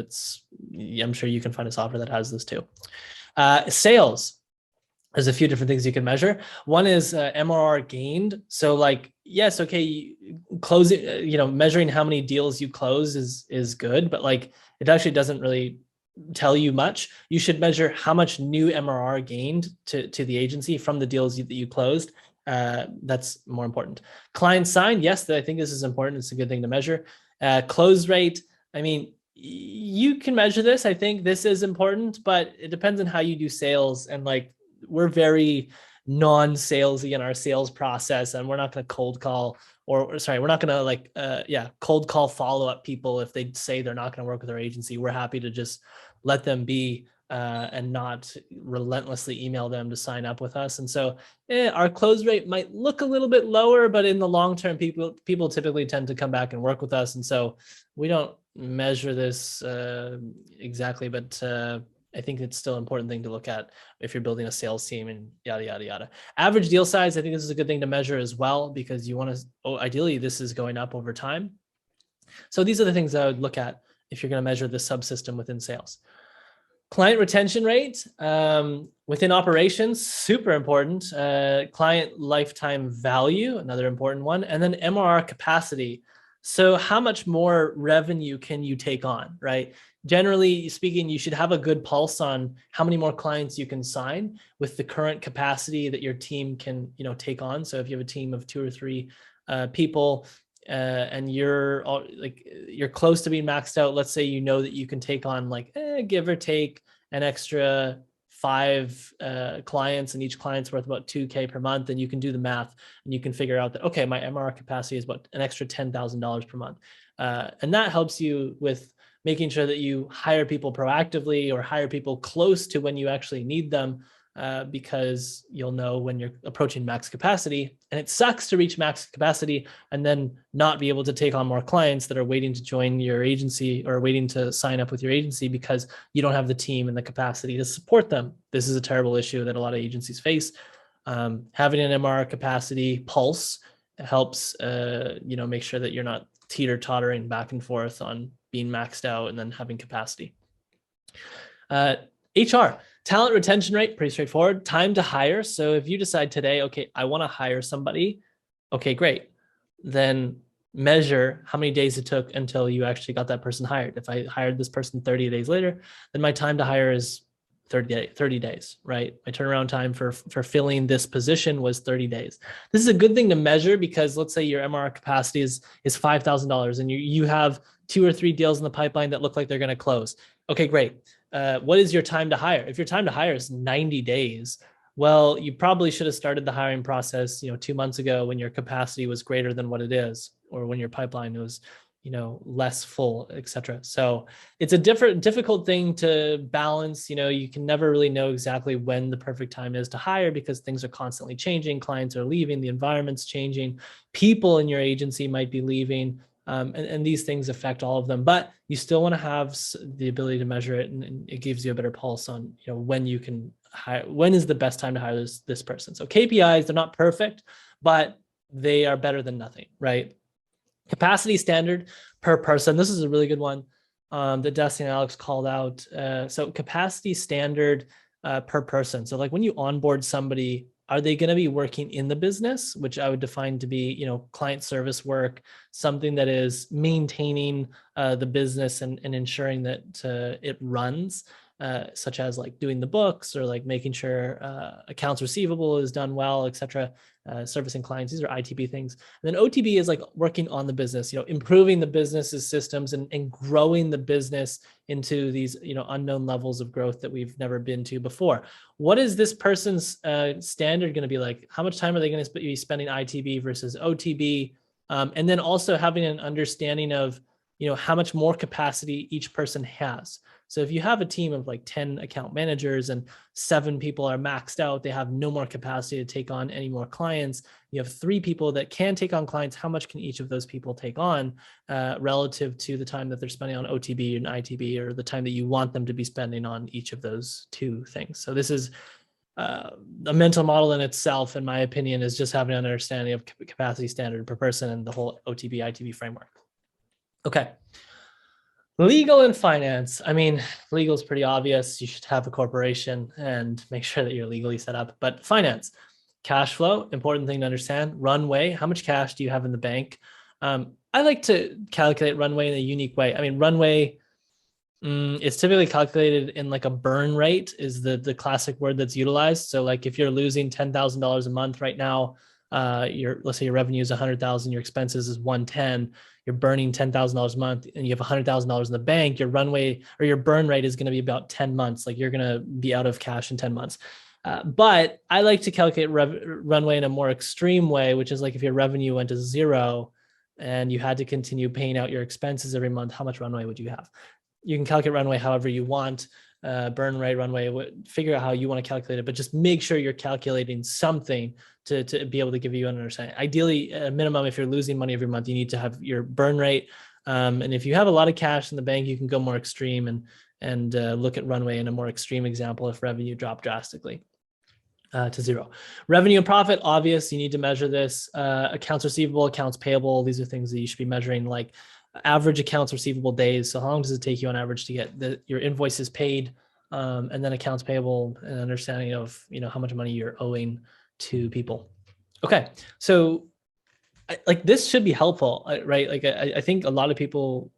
[SPEAKER 1] I'm sure you can find a software that has this too. Sales. There's a few different things you can measure. One is MRR gained. So like, yes, okay, closing, measuring how many deals you close is good, but like it actually doesn't really tell you much. You should measure how much new MRR gained to the agency from the deals that you closed. That's more important. Client signed, yes, I think this is important. It's a good thing to measure. Close rate, I mean, you can measure this. I think this is important, but it depends on how you do sales. And like, we're very non-salesy in our sales process, and we're not going to cold call we're not going to cold call follow-up people if they say they're not going to work with our agency. We're happy to just let them be and not relentlessly email them to sign up with us. And so our close rate might look a little bit lower, but in the long term, people typically tend to come back and work with us. And so we don't measure this exactly, but I think it's still an important thing to look at if you're building a sales team and yada, yada, yada. Average deal size, I think this is a good thing to measure as well, because you want to, ideally, this is going up over time. So these are the things I would look at if you're going to measure the subsystem within sales. Client retention rate within operations, super important. Client lifetime value, another important one. And then MRR capacity. So how much more revenue can you take on, right? Generally speaking, you should have a good pulse on how many more clients you can sign with the current capacity that your team can, take on. So if you have a team of 2 or 3 people, and you're close to being maxed out, let's say that you can take on give or take an extra 5 clients, and each client's worth about $2,000 per month, and you can do the math and you can figure out that, okay, my MRR capacity is about an extra $10,000 per month. And that helps you with making sure that you hire people proactively or hire people close to when you actually need them, because you'll know when you're approaching max capacity. And it sucks to reach max capacity and then not be able to take on more clients that are waiting to join your agency or waiting to sign up with your agency because you don't have the team and the capacity to support them. This is a terrible issue that a lot of agencies face. Having an MRR capacity pulse helps, make sure that you're not teeter-tottering back and forth on being maxed out and then having capacity. HR, talent retention rate, pretty straightforward. Time to hire. So if you decide today, okay, I want to hire somebody, okay, great. Then measure how many days it took until you actually got that person hired. If I hired this person 30 days later, then my time to hire is 30 days, right? My turnaround time for filling this position was 30 days. This is a good thing to measure because let's say your MRR capacity is $5,000 and you have 2 or 3 deals in the pipeline that look like they're going to close. Okay, great. What is your time to hire? If your time to hire is 90 days, well, you probably should have started the hiring process, 2 months ago when your capacity was greater than what it is, or when your pipeline was, less full, et cetera. So it's a difficult thing to balance. You can never really know exactly when the perfect time is to hire because things are constantly changing. Clients are leaving, the environment's changing, people in your agency might be leaving. And these things affect all of them, but you still want to have the ability to measure it, and it gives you a better pulse on when you can hire, when is the best time to hire this person. So KPIs, they're not perfect, but they are better than nothing, right? Capacity standard per person. This is a really good one that Dusty and Alex called out. So capacity standard per person. So like when you onboard somebody, are they going to be working in the business, which I would define to be, client service work, something that is maintaining the business and ensuring that it runs, such as like doing the books or like making sure accounts receivable is done well, et cetera, servicing clients. These are ITB things. And then OTB is like working on the business, improving the business's systems and growing the business into these, unknown levels of growth that we've never been to before. What is this person's standard going to be like? How much time are they going to be spending ITB versus OTB? And then also having an understanding of, how much more capacity each person has. So if you have a team of like 10 account managers and 7 people are maxed out, they have no more capacity to take on any more clients. You have 3 people that can take on clients. How much can each of those people take on relative to the time that they're spending on OTB and ITB, or the time that you want them to be spending on each of those 2 things? So this is a mental model in itself, in my opinion, is just having an understanding of capacity standard per person and the whole OTB, ITB framework. Okay. Legal and finance. I mean, legal is pretty obvious. You should have a corporation and make sure that you're legally set up. But finance, cash flow, important thing to understand. Runway, how much cash do you have in the bank? I like to calculate runway in a unique way. I mean, runway is typically calculated in like a burn rate is the classic word that's utilized. So like if you're losing $10,000 a month right now, let's say your revenue is 100,000, your expenses is 110, you're burning $10,000 a month and you have $100,000 in the bank, your runway or your burn rate is going to be about 10 months. Like you're going to be out of cash in 10 months. But I like to calculate runway in a more extreme way, which is like if your revenue went to 0 and you had to continue paying out your expenses every month, how much runway would you have? You can calculate runway however you want, burn rate, runway, figure out how you want to calculate it, but just make sure you're calculating something to be able to give you an understanding. Ideally, at a minimum, if you're losing money every month, you need to have your burn rate. And if you have a lot of cash in the bank, you can go more extreme and look at runway in a more extreme example if revenue dropped drastically to 0. Revenue and profit, obvious, you need to measure this. Accounts receivable, accounts payable, these are things that you should be measuring, like average accounts receivable days. So how long does it take you on average to get your invoices paid? And then accounts payable, and understanding of, how much money you're owing to people. Okay. So like this should be helpful, right? Like I think a lot of people,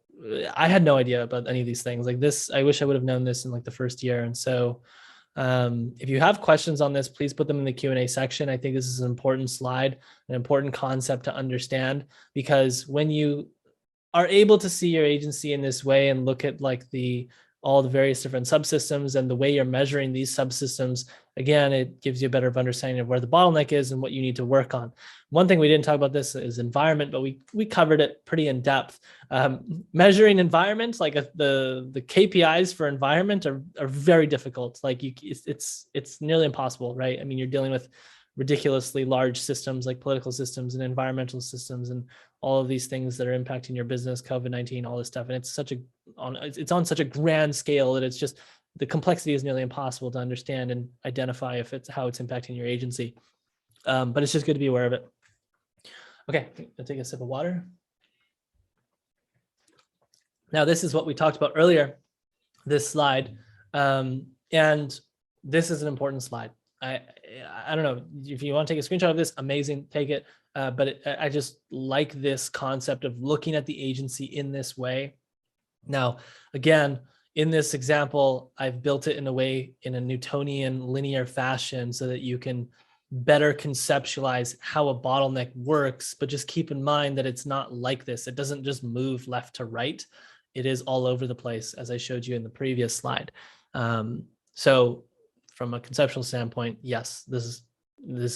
[SPEAKER 1] I had no idea about any of these things like this. I wish I would have known this in like the first year. And so if you have questions on this, please put them in the Q&A section. I think this is an important slide, an important concept to understand, because when you are able to see your agency in this way and look at like all the various different subsystems and the way you're measuring these subsystems, again, it gives you a better understanding of where the bottleneck is and what you need to work on. One thing we didn't talk about this is environment, but we covered it pretty in depth. Measuring environment, like the KPIs for environment are very difficult. Like it's nearly impossible, right? I mean, you're dealing with ridiculously large systems like political systems and environmental systems and all of these things that are impacting your business, COVID-19, all this stuff. And it's on such a grand scale that it's just, the complexity is nearly impossible to understand and identify how it's impacting your agency. But it's just good to be aware of it. Okay, I'll take a sip of water. Now, this is what we talked about earlier, this slide. And this is an important slide. I don't know if you want to take a screenshot of this, amazing, take it. But I just like this concept of looking at the agency in this way. Now, again, in this example, I've built it in a Newtonian linear fashion so that you can better conceptualize how a bottleneck works, but just keep in mind that it's not like this. It doesn't just move left to right. It is all over the place, as I showed you in the previous slide. So from a conceptual standpoint, yes, this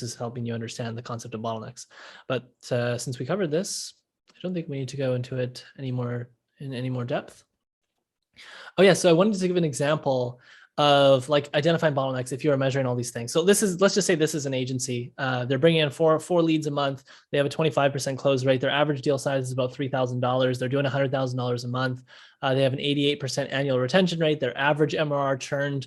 [SPEAKER 1] is helping you understand the concept of bottlenecks. But since we covered this, I don't think we need to go into it in any more depth. Oh yeah, so I wanted to give an example of like identifying bottlenecks if you are measuring all these things. So let's just say this is an agency. They're bringing in four leads a month. They have a 25% close rate. Their average deal size is about $3,000. They're doing $100,000 a month. They have an 88% annual retention rate. Their average MRR churned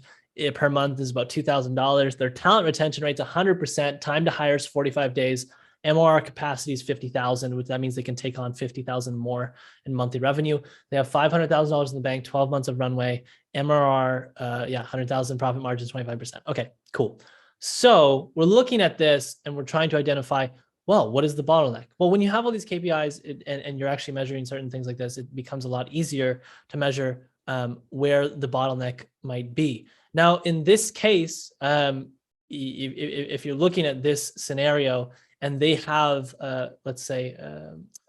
[SPEAKER 1] per month is about $2,000. Their talent retention rate is 100%. Time to hire is 45 days. MRR capacity is 50,000, which that means they can take on 50,000 more in monthly revenue. They have $500,000 in the bank, 12 months of runway. MRR, 100,000, profit margin 25%. Okay, cool. So we're looking at this and we're trying to identify, well, what is the bottleneck? Well, when you have all these KPIs and you're actually measuring certain things like this, it becomes a lot easier to measure where the bottleneck might be. Now, in this case, if you're looking at this scenario and they have, let's say,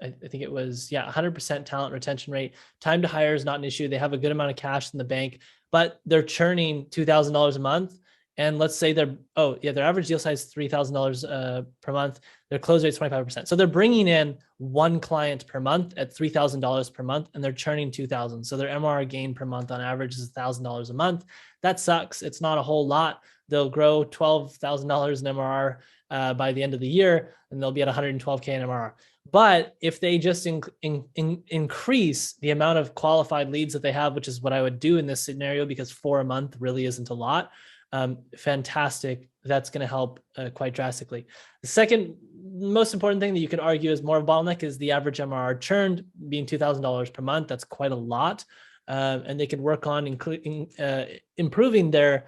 [SPEAKER 1] I think it was, 100% talent retention rate, time to hire is not an issue. They have a good amount of cash in the bank, but they're churning $2,000 a month. And let's say their average deal size is $3,000 per month. Their close rate is 25%. So they're bringing in one client per month at $3,000 per month, and they're churning 2,000. So their MRR gain per month on average is $1,000 a month. That sucks. It's not a whole lot. They'll grow $12,000 in MRR by the end of the year, and they'll be at 112K in MRR. But if they just increase the amount of qualified leads that they have, which is what I would do in this scenario, because 4 a month really isn't a lot, fantastic. That's going to help quite drastically. The second most important thing that you could argue is more of a bottleneck is the average MRR churned being $2,000 per month. That's quite a lot. And they could work on improving their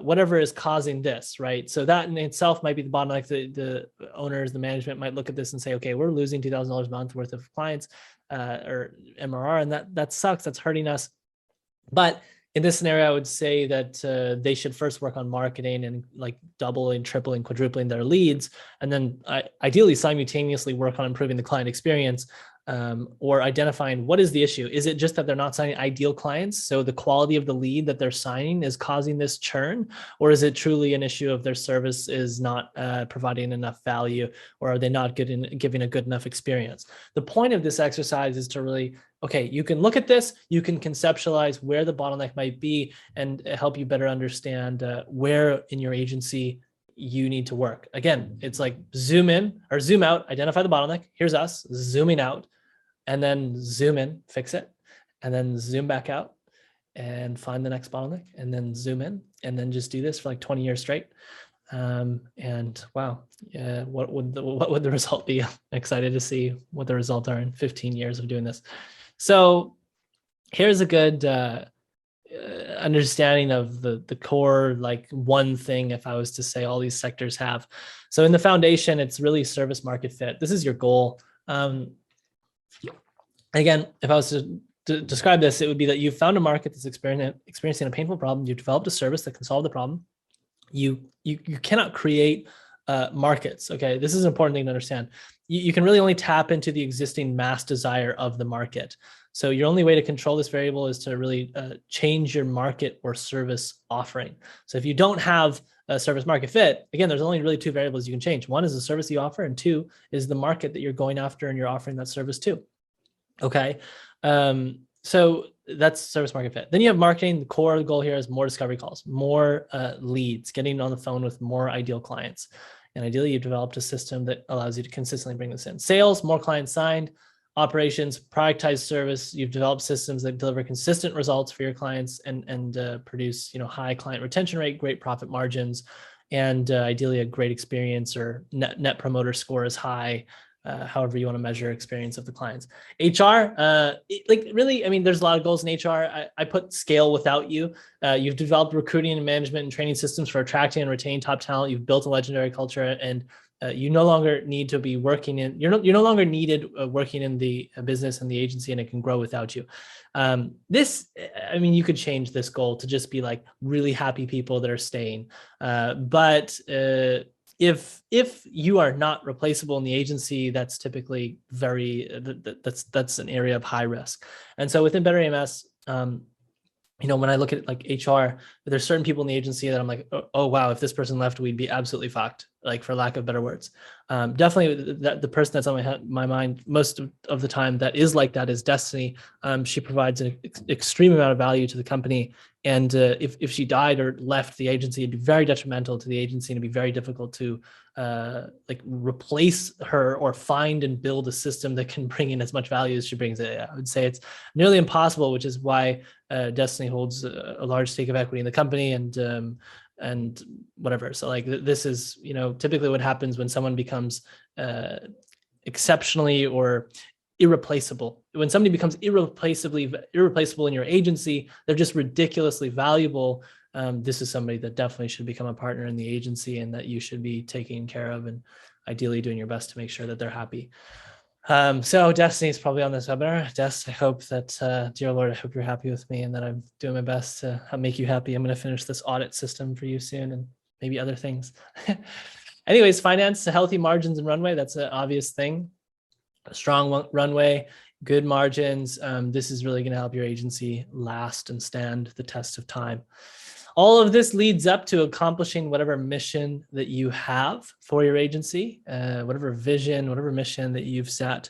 [SPEAKER 1] whatever is causing this, right? So that in itself might be the bottleneck. The owners, the management might look at this and say, okay, we're losing $2,000 a month worth of clients or MRR, and that sucks. That's hurting us. But in this scenario, I would say that they should first work on marketing and like doubling, tripling, quadrupling their leads, and then ideally simultaneously work on improving the client experience or identifying what is the issue. Is it just that they're not signing ideal clients? So the quality of the lead that they're signing is causing this churn, or is it truly an issue of their service is not providing enough value, or are they not giving a good enough experience? The point of this exercise is to really, okay, you can look at this, you can conceptualize where the bottleneck might be and help you better understand where in your agency you need to work. Again, it's like zoom in or zoom out, identify the bottleneck. Here's us zooming out, and then zoom in, fix it, and then zoom back out and find the next bottleneck, and then zoom in, and then just do this for like 20 years straight. And wow, what would the result be? I'm excited to see what the results are in 15 years of doing this. So here's a good understanding of the core, like one thing, if I was to say all these sectors have. So in the foundation, it's really service market fit. This is your goal. Again, if I was to describe this, it would be that you've found a market that's experiencing a painful problem. You've developed a service that can solve the problem. You cannot create markets. Okay, this is an important thing to understand. You can really only tap into the existing mass desire of the market. So your only way to control this variable is to really change your market or service offering. So if you don't have a service market fit, again, there's only really two variables you can change. One is the service you offer, and two is the market that you're going after and you're offering that service to. Okay, so that's service market fit. Then you have marketing. The core goal here is more discovery calls, more leads, getting on the phone with more ideal clients. And ideally, you've developed a system that allows you to consistently bring this in. Sales, more clients signed. Operations, productized service. You've developed systems that deliver consistent results for your clients and produce high client retention rate, great profit margins, and ideally a great experience or net promoter score is high. However you want to measure experience of the clients. HR, really, I mean, there's a lot of goals in HR. I put scale without you. You've developed recruiting and management and training systems for attracting and retaining top talent. You've built a legendary culture, and you no longer need to be working in, you're no longer needed working in the business and the agency, and it can grow without you. You could change this goal to just be like really happy people that are staying. But if you are not replaceable in the agency, that's typically that's an area of high risk. And so within Better AMS, when I look at like HR, there's certain people in the agency that I'm like, oh wow, if this person left, we'd be absolutely fucked, like for lack of better words. Definitely the person that's on my mind most of the time that is like that is Destiny. She provides an extreme amount of value to the company. And if she died or left the agency, it'd be very detrimental to the agency, and it'd be very difficult to replace her or find and build a system that can bring in as much value as she brings. I would say it's nearly impossible, which is why Destiny holds a large stake of equity in the company and whatever. So like this is, typically what happens when someone becomes exceptionally or irreplaceable. When somebody becomes irreplaceable in your agency, they're just ridiculously valuable. This is somebody that definitely should become a partner in the agency and that you should be taking care of and ideally doing your best to make sure that they're happy. So Destiny is probably on this webinar. Des, I hope that, dear Lord, I hope you're happy with me and that I'm doing my best to make you happy. I'm going to finish this audit system for you soon and maybe other things. Anyways, finance, healthy margins and runway. That's an obvious thing. A strong runway, good margins. This is really going to help your agency last and stand the test of time. all of this leads up to accomplishing whatever mission that you have for your agency, whatever vision, whatever mission that you've set.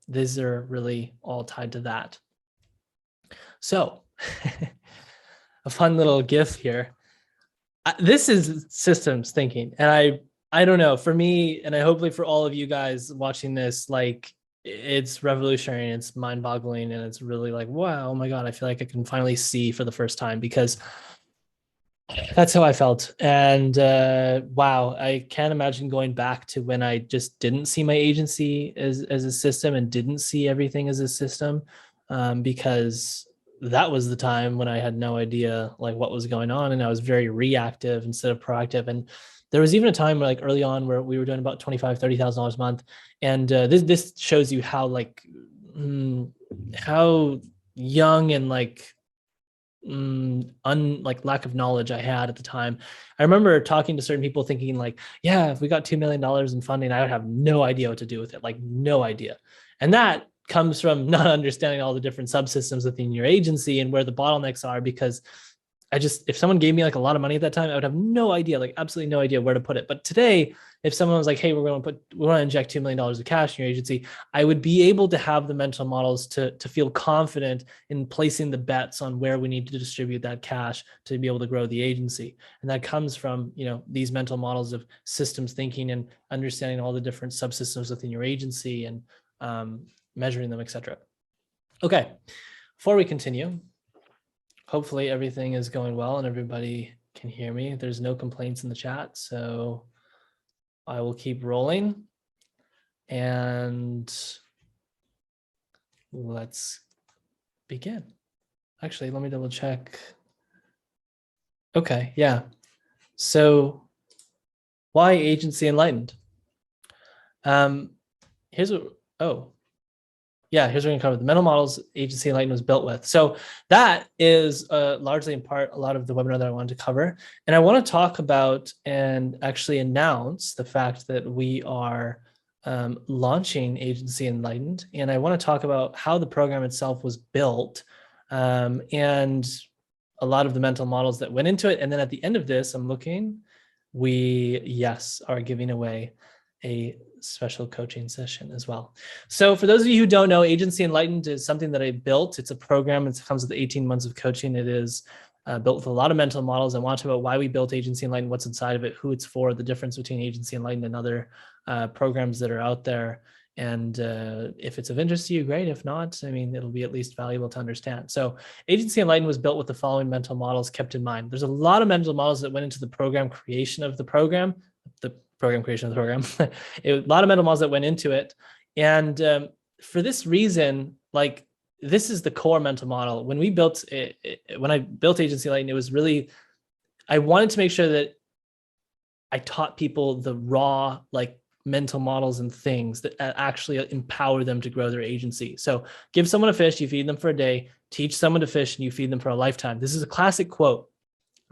[SPEAKER 1] These are really all tied to that. So a fun little GIF here. This is systems thinking. And I don't know, for me, and I hopefully for all of you guys watching this, like, it's revolutionary and it's mind-boggling, and it's really like, wow, oh my God, I feel like I can finally see for the first time, because that's how I felt. And wow, I can't imagine going back to when I just didn't see my agency as a system and didn't see everything as a system, because that was the time when I had no idea like what was going on, and I was very reactive instead of proactive. And there was even a time where, like, early on, where we were doing about $25,000, $30,000 a month, and this shows you how like how young and like like lack of knowledge I had at the time. I remember talking to certain people thinking like, yeah, if we got $2 million in funding, I would have no idea what to do with it, like no idea. And that comes from not understanding all the different subsystems within your agency and where the bottlenecks are, because if someone gave me like a lot of money at that time, I would have no idea, like absolutely no idea where to put it. But today, if someone was like, hey, we want to inject $2 million of cash in your agency, I would be able to have the mental models to feel confident in placing the bets on where we need to distribute that cash to be able to grow the agency. And that comes from, these mental models of systems thinking and understanding all the different subsystems within your agency and measuring them, etc. Okay, before we continue, hopefully everything is going well and everybody can hear me. There's no complaints in the chat, so I will keep rolling. And let's begin. Actually, let me double check. Okay, yeah. So why agency enlightened? Here's what, here's what we're gonna cover. The mental models agency Enlightened was built with. So that is largely in part a lot of the webinar that I wanted to cover. And I want to talk about and actually announce the fact that we are launching Agency Enlightened. And I want to talk about how the program itself was built and a lot of the mental models that went into it. And then at the end of this, I'm looking, we, are giving away a special coaching session as well. So for those of you who don't know, Agency Enlightened is something that I built. It's a program. It comes with 18 months of coaching. It is built with a lot of mental models. I want to talk about why we built Agency Enlightened, what's inside of it, who it's for, the difference between Agency Enlightened and other programs that are out there. And if it's of interest to you, great. If not, I mean, it'll be at least valuable to understand. So Agency Enlightened was built with the following mental models kept in mind. There's a lot of mental models that went into the program creation of the program, a lot of mental models that went into it. And for this reason, like, this is the core mental model. When we built when I built Agency Enlightened, it was really, I wanted to make sure that I taught people the raw, like, mental models and things that actually empower them to grow their agency. So give someone a fish, you feed them for a day, teach someone to fish, and you feed them for a lifetime. This is a classic quote,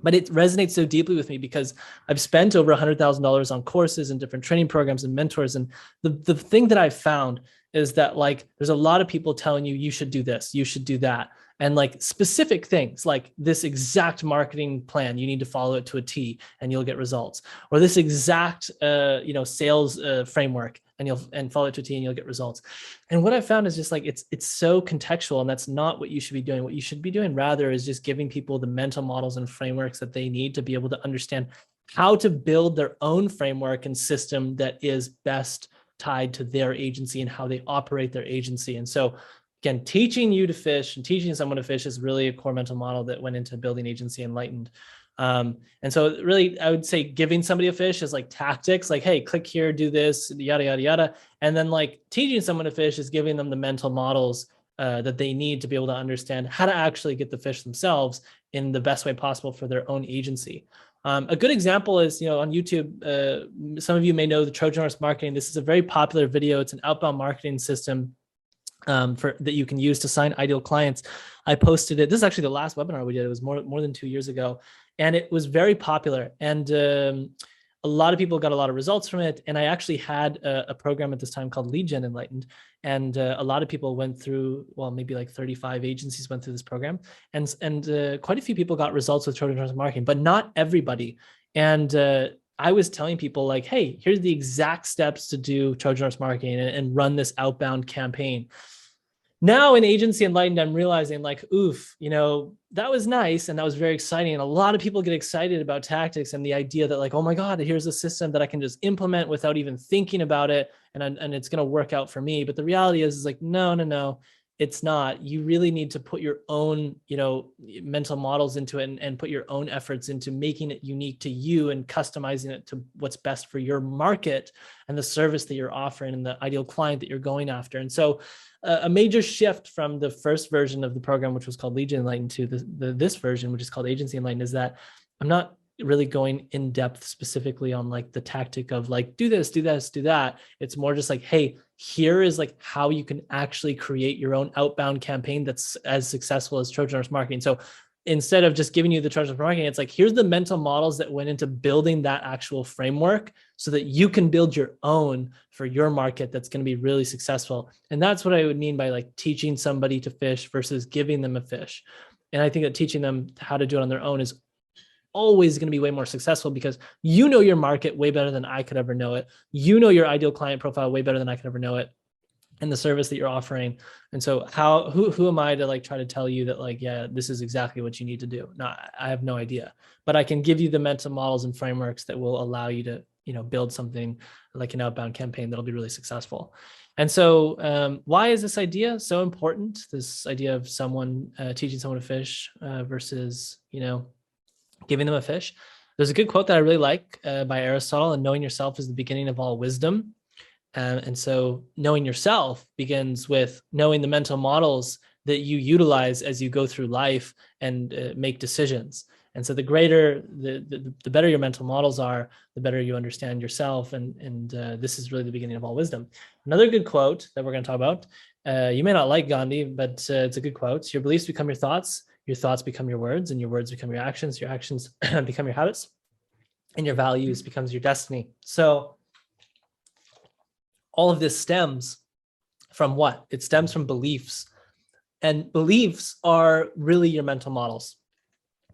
[SPEAKER 1] but it resonates so deeply with me because I've spent over $100,000 on courses and different training programs and mentors. And the thing that I've found is that, like, there's a lot of people telling you, you should do this, you should do that. And like specific things like this exact marketing plan, you need to follow it to a T and you'll get results. Or this exact, sales framework and follow it to a T and you'll get results. And what I found is just like, it's so contextual, and that's not what you should be doing. What you should be doing rather is just giving people the mental models and frameworks that they need to be able to understand how to build their own framework and system that is best tied to their agency and how they operate their agency. And so again, teaching you to fish and teaching someone to fish is really a core mental model that went into building Agency Enlightened. And so really, I would say giving somebody a fish is like tactics, like, hey, click here, do this, yada, yada, yada. And then like teaching someone to fish is giving them the mental models that they need to be able to understand how to actually get the fish themselves in the best way possible for their own agency. A good example is, on YouTube, some of you may know the Trojan Horse Marketing. This is a very popular video. It's an outbound marketing system that you can use to sign ideal clients. I posted it. This is actually the last webinar we did. It was more than 2 years ago, and it was very popular. And a lot of people got a lot of results from it. And I actually had a program at this time called Lead Gen Enlightened. And a lot of people went through, well, maybe like 35 agencies went through this program. And quite a few people got results with Trojan horse marketing, but not everybody. And I was telling people like, hey, here's the exact steps to do Trojan horse marketing and run this outbound campaign. Now in Agency Enlightened, I'm realizing like, oof, that was nice. And that was very exciting. And a lot of people get excited about tactics and the idea that like, oh my God, here's a system that I can just implement without even thinking about it. And it's going to work out for me. But the reality is like, no, it's not. You really need to put your own, mental models into it and put your own efforts into making it unique to you and customizing it to what's best for your market and the service that you're offering and the ideal client that you're going after. And so a major shift from the first version of the program, which was called Lead Gen Enlightened, to this version, which is called Agency Enlightened, is that I'm not really going in depth specifically on like the tactic of like, do this, do this, do that. It's more just like, hey, here is like how you can actually create your own outbound campaign that's as successful as Trojan horse marketing. So instead of just giving you the Trojan horse marketing, it's like, here's the mental models that went into building that actual framework so that you can build your own for your market that's going to be really successful. And that's what I would mean by like teaching somebody to fish versus giving them a fish. And I think that teaching them how to do it on their own is always going to be way more successful because you know your market way better than I could ever know it. You know your ideal client profile way better than I could ever know it, and the service that you're offering. And so who am I to like try to tell you that like, yeah, this is exactly what you need to do? No, I have no idea, but I can give you the mental models and frameworks that will allow you to, build something like an outbound campaign that'll be really successful. And so why is this idea so important? This idea of someone teaching someone to fish versus, giving them a fish. There's a good quote that I really like by Aristotle, and knowing yourself is the beginning of all wisdom. And so knowing yourself begins with knowing the mental models that you utilize as you go through life and make decisions. And so the greater, the better your mental models are, the better you understand yourself. And this is really the beginning of all wisdom. Another good quote that we're going to talk about, you may not like Gandhi, but it's a good quote. Your beliefs become your thoughts become your words, and your words become your actions become your habits, and your values becomes your destiny. So all of this stems from what? It stems from beliefs. And beliefs are really your mental models,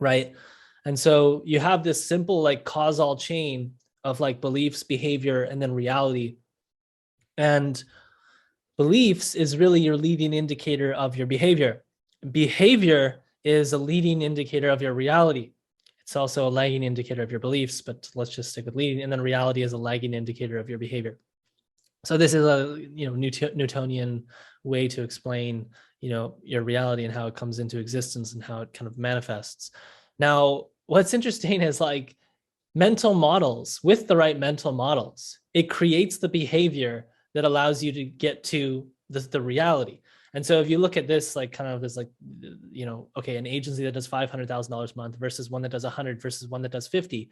[SPEAKER 1] right? And so you have this simple like causal chain of like beliefs, behavior, and then reality. And beliefs is really your leading indicator of your behavior. Behavior is a leading indicator of your reality. It's also a lagging indicator of your beliefs, but let's just stick with leading. And then reality is a lagging indicator of your behavior. So this is a Newtonian way to explain your reality and how it comes into existence and how it kind of manifests. Now, what's interesting is like mental models, with the right mental models, it creates the behavior that allows you to get to the reality. And so if you look at this, like kind of as like, okay, an agency that does $500,000 a month versus one that does 100 versus one that does 50,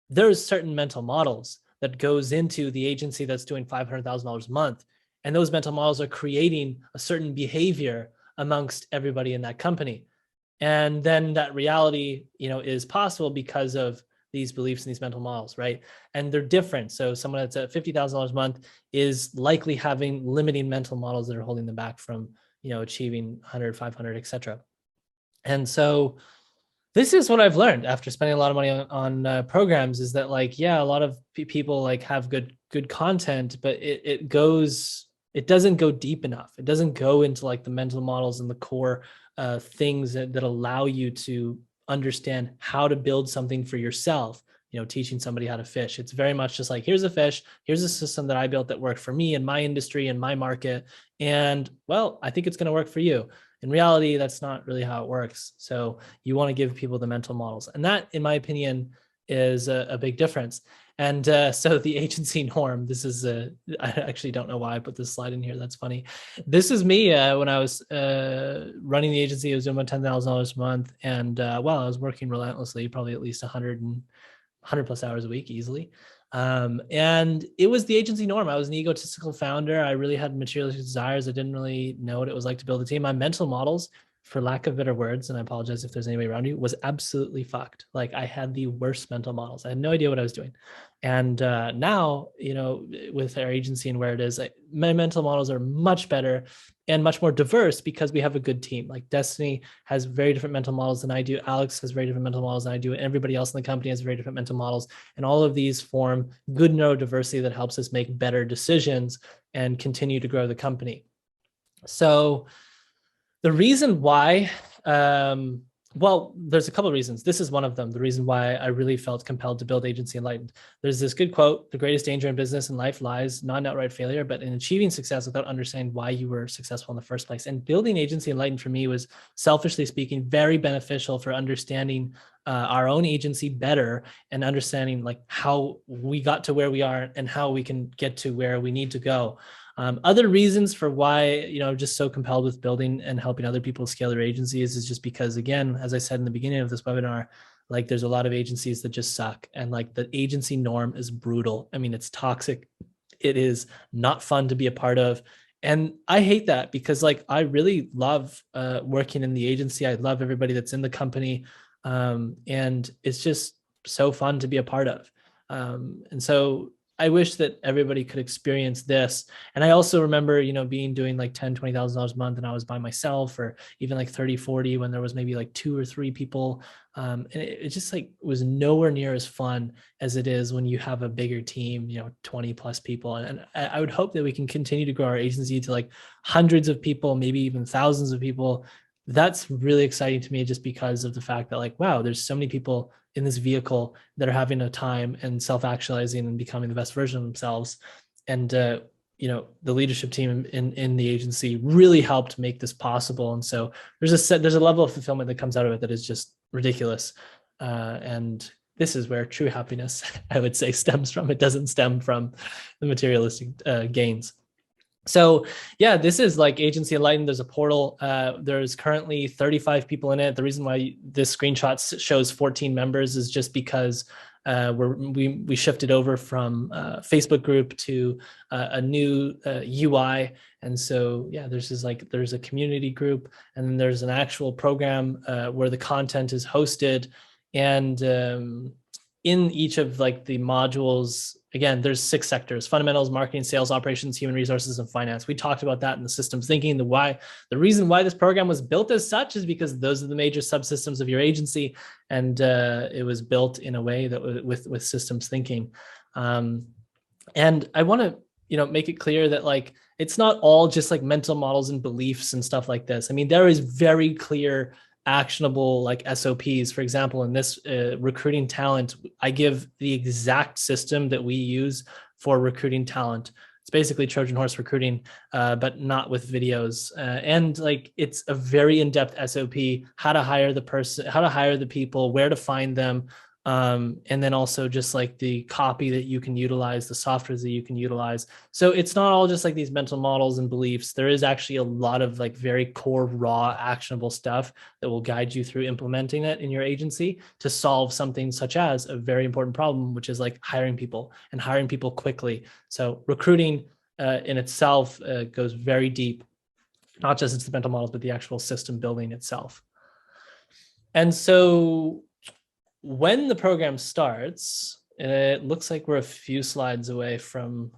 [SPEAKER 1] there's certain mental models that goes into the agency that's doing $500,000 a month. And those mental models are creating a certain behavior amongst everybody in that company. And then that reality, is possible because of these beliefs and these mental models, right? And they're different. So someone that's at $50,000 a month is likely having limiting mental models that are holding them back from, achieving 100, 500, et cetera. And so this is what I've learned after spending a lot of money on programs, is that like, yeah, a lot of people like have good content, but it doesn't go deep enough. It doesn't go into like the mental models and the core things that allow you to understand how to build something for yourself, teaching somebody how to fish. It's very much just like, here's a fish, here's a system that I built that worked for me in my industry and my market. And well, I think it's going to work for you. In reality, that's not really how it works. So you want to give people the mental models. And that, in my opinion, is a big difference. And so the agency norm, this is, I actually don't know why I put this slide in here. That's funny. This is me when I was running the agency. I was doing about $10,000 a month. And I was working relentlessly, probably at least 100 plus hours a week easily. And it was the agency norm. I was an egotistical founder. I really had materialistic desires. I didn't really know what it was like to build a team. My mental models for lack of better words, and I apologize if there's anybody around you, was absolutely fucked. Like I had the worst mental models. I had no idea what I was doing. And now, with our agency and where it is, my mental models are much better and much more diverse because we have a good team. Like Destiny has very different mental models than I do. Alex has very different mental models than I do. And everybody else in the company has very different mental models. And all of these form good neurodiversity that helps us make better decisions and continue to grow the company. So the reason why, well, there's a couple of reasons. This is one of them. The reason why I really felt compelled to build Agency Enlightened. There's this good quote: the greatest danger in business and life lies not in outright failure, but in achieving success without understanding why you were successful in the first place. And building Agency Enlightened for me was, selfishly speaking, very beneficial for understanding our own agency better and understanding like how we got to where we are and how we can get to where we need to go. Other reasons for why, just so compelled with building and helping other people scale their agencies is just because, again, as I said in the beginning of this webinar, like there's a lot of agencies that just suck. And like the agency norm is brutal. I mean, it's toxic. It is not fun to be a part of. And I hate that because like, I really love working in the agency. I love everybody that's in the company. And it's just so fun to be a part of. And so I wish that everybody could experience this. And I also remember, doing like $10,000, $20,000 a month and I was by myself, or even like 30, 40 when there was maybe like 2 or 3 people. And it just like was nowhere near as fun as it is when you have a bigger team, 20 plus people. And I would hope that we can continue to grow our agency to like hundreds of people, maybe even thousands of people. That's really exciting to me just because of the fact that like, wow, there's so many people in this vehicle that are having a time and self-actualizing and becoming the best version of themselves. And, the leadership team in the agency really helped make this possible. And so there's a level of fulfillment that comes out of it that is just ridiculous. And this is where true happiness, I would say, stems from. It doesn't stem from the materialistic gains. So yeah, this is like Agency Enlightened. There's a portal. There's currently 35 people in it. The reason why this screenshot shows 14 members is just because we shifted over from Facebook group to a new UI. And so yeah, there's a community group, and then there's an actual program where the content is hosted. And in each of like the modules, again, there's 6 sectors: fundamentals, marketing, sales, operations, human resources, and finance. We talked about that in the systems thinking. The reason why this program was built as such is because those are the major subsystems of your agency. And it was built in a way that with systems thinking. And I want to, make it clear that like, it's not all just like mental models and beliefs and stuff like this. I mean, there is very clear actionable like SOPs. For example, in this recruiting talent, I give the exact system that we use for recruiting talent. It's basically Trojan horse recruiting, but not with videos. And like, it's a very in-depth SOP, how to hire the person, how to hire the people, where to find them. And then also just like the copy that you can utilize, the softwares that you can utilize. So it's not all just like these mental models and beliefs. There is actually a lot of like very core, raw, actionable stuff that will guide you through implementing it in your agency to solve something such as a very important problem, which is like hiring people and hiring people quickly. So recruiting in itself goes very deep, not just into the mental models, but the actual system building itself. And so when the program starts, it looks like we're a few slides away from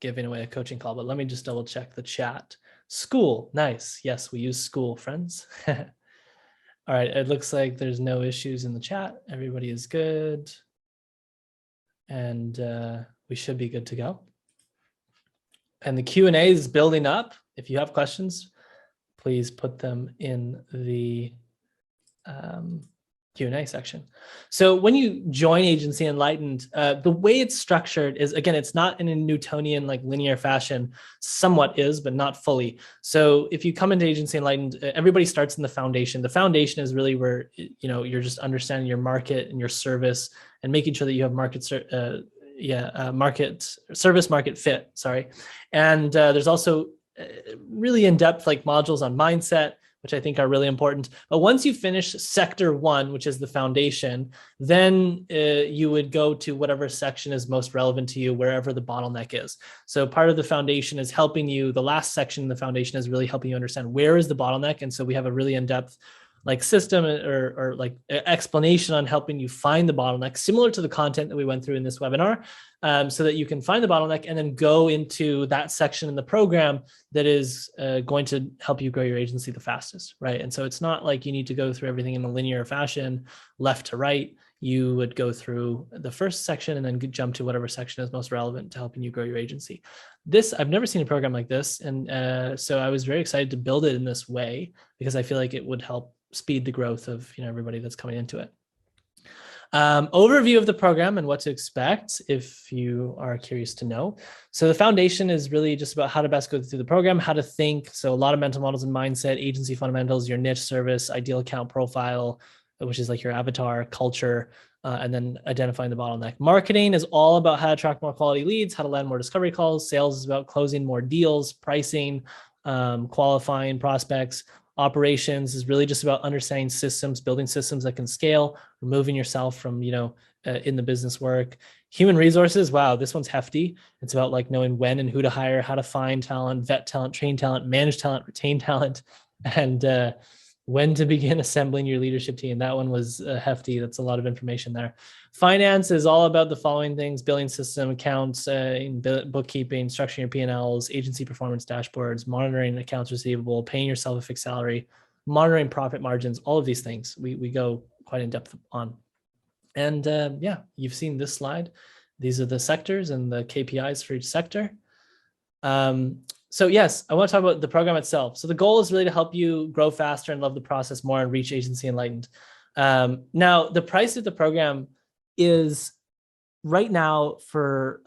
[SPEAKER 1] giving away a coaching call, but let me just double check the chat. School, nice. Yes, we use school, friends. All right, it looks like there's no issues in the chat. Everybody is good. And we should be good to go. And the Q&A is building up. If you have questions, please put them in the Q&A section. So when you join Agency Enlightened, the way it's structured is, again, it's not in a Newtonian like linear fashion. Somewhat is, but not fully. So if you come into Agency Enlightened, everybody starts in the foundation. The foundation is really where you're just understanding your market and your service and making sure that you have service market fit. Sorry, and there's also really in-depth like modules on mindset, which I think are really important. But once you finish sector 1, which is the foundation, then you would go to whatever section is most relevant to you, wherever the bottleneck is. So part of the foundation is helping you. The last section in the foundation is really helping you understand where is the bottleneck. And so we have a really in-depth like system or like explanation on helping you find the bottleneck, similar to the content that we went through in this webinar, so that you can find the bottleneck and then go into that section in the program that is going to help you grow your agency the fastest, right? And so it's not like you need to go through everything in a linear fashion, left to right. You would go through the first section and then jump to whatever section is most relevant to helping you grow your agency. I've never seen a program like this. And so I was very excited to build it in this way because I feel like it would help speed the growth of everybody that's coming into it. Overview of the program and what to expect if you are curious to know. So the foundation is really just about how to best go through the program, how to think. So a lot of mental models and mindset, agency fundamentals, your niche, service, ideal account profile, which is like your avatar, culture, and then identifying the bottleneck. Marketing is all about how to attract more quality leads, how to land more discovery calls. Sales is about closing more deals, pricing, qualifying prospects. Operations is really just about understanding systems, building systems that can scale, removing yourself from, in the business work. Human resources, wow, this one's hefty. It's about like knowing when and who to hire, how to find talent, vet talent, train talent, manage talent, retain talent, and when to begin assembling your leadership team. That one was hefty. That's a lot of information there. Finance is all about the following things: billing system, accounts, bookkeeping, structuring your P&Ls, agency performance dashboards, monitoring accounts receivable, paying yourself a fixed salary, monitoring profit margins, all of these things we go quite in depth on. And yeah, you've seen this slide. These are the sectors and the KPIs for each sector. So yes, I want to talk about the program itself. So the goal is really to help you grow faster and love the process more and reach Agency Enlightened. Now, the price of the program is right now for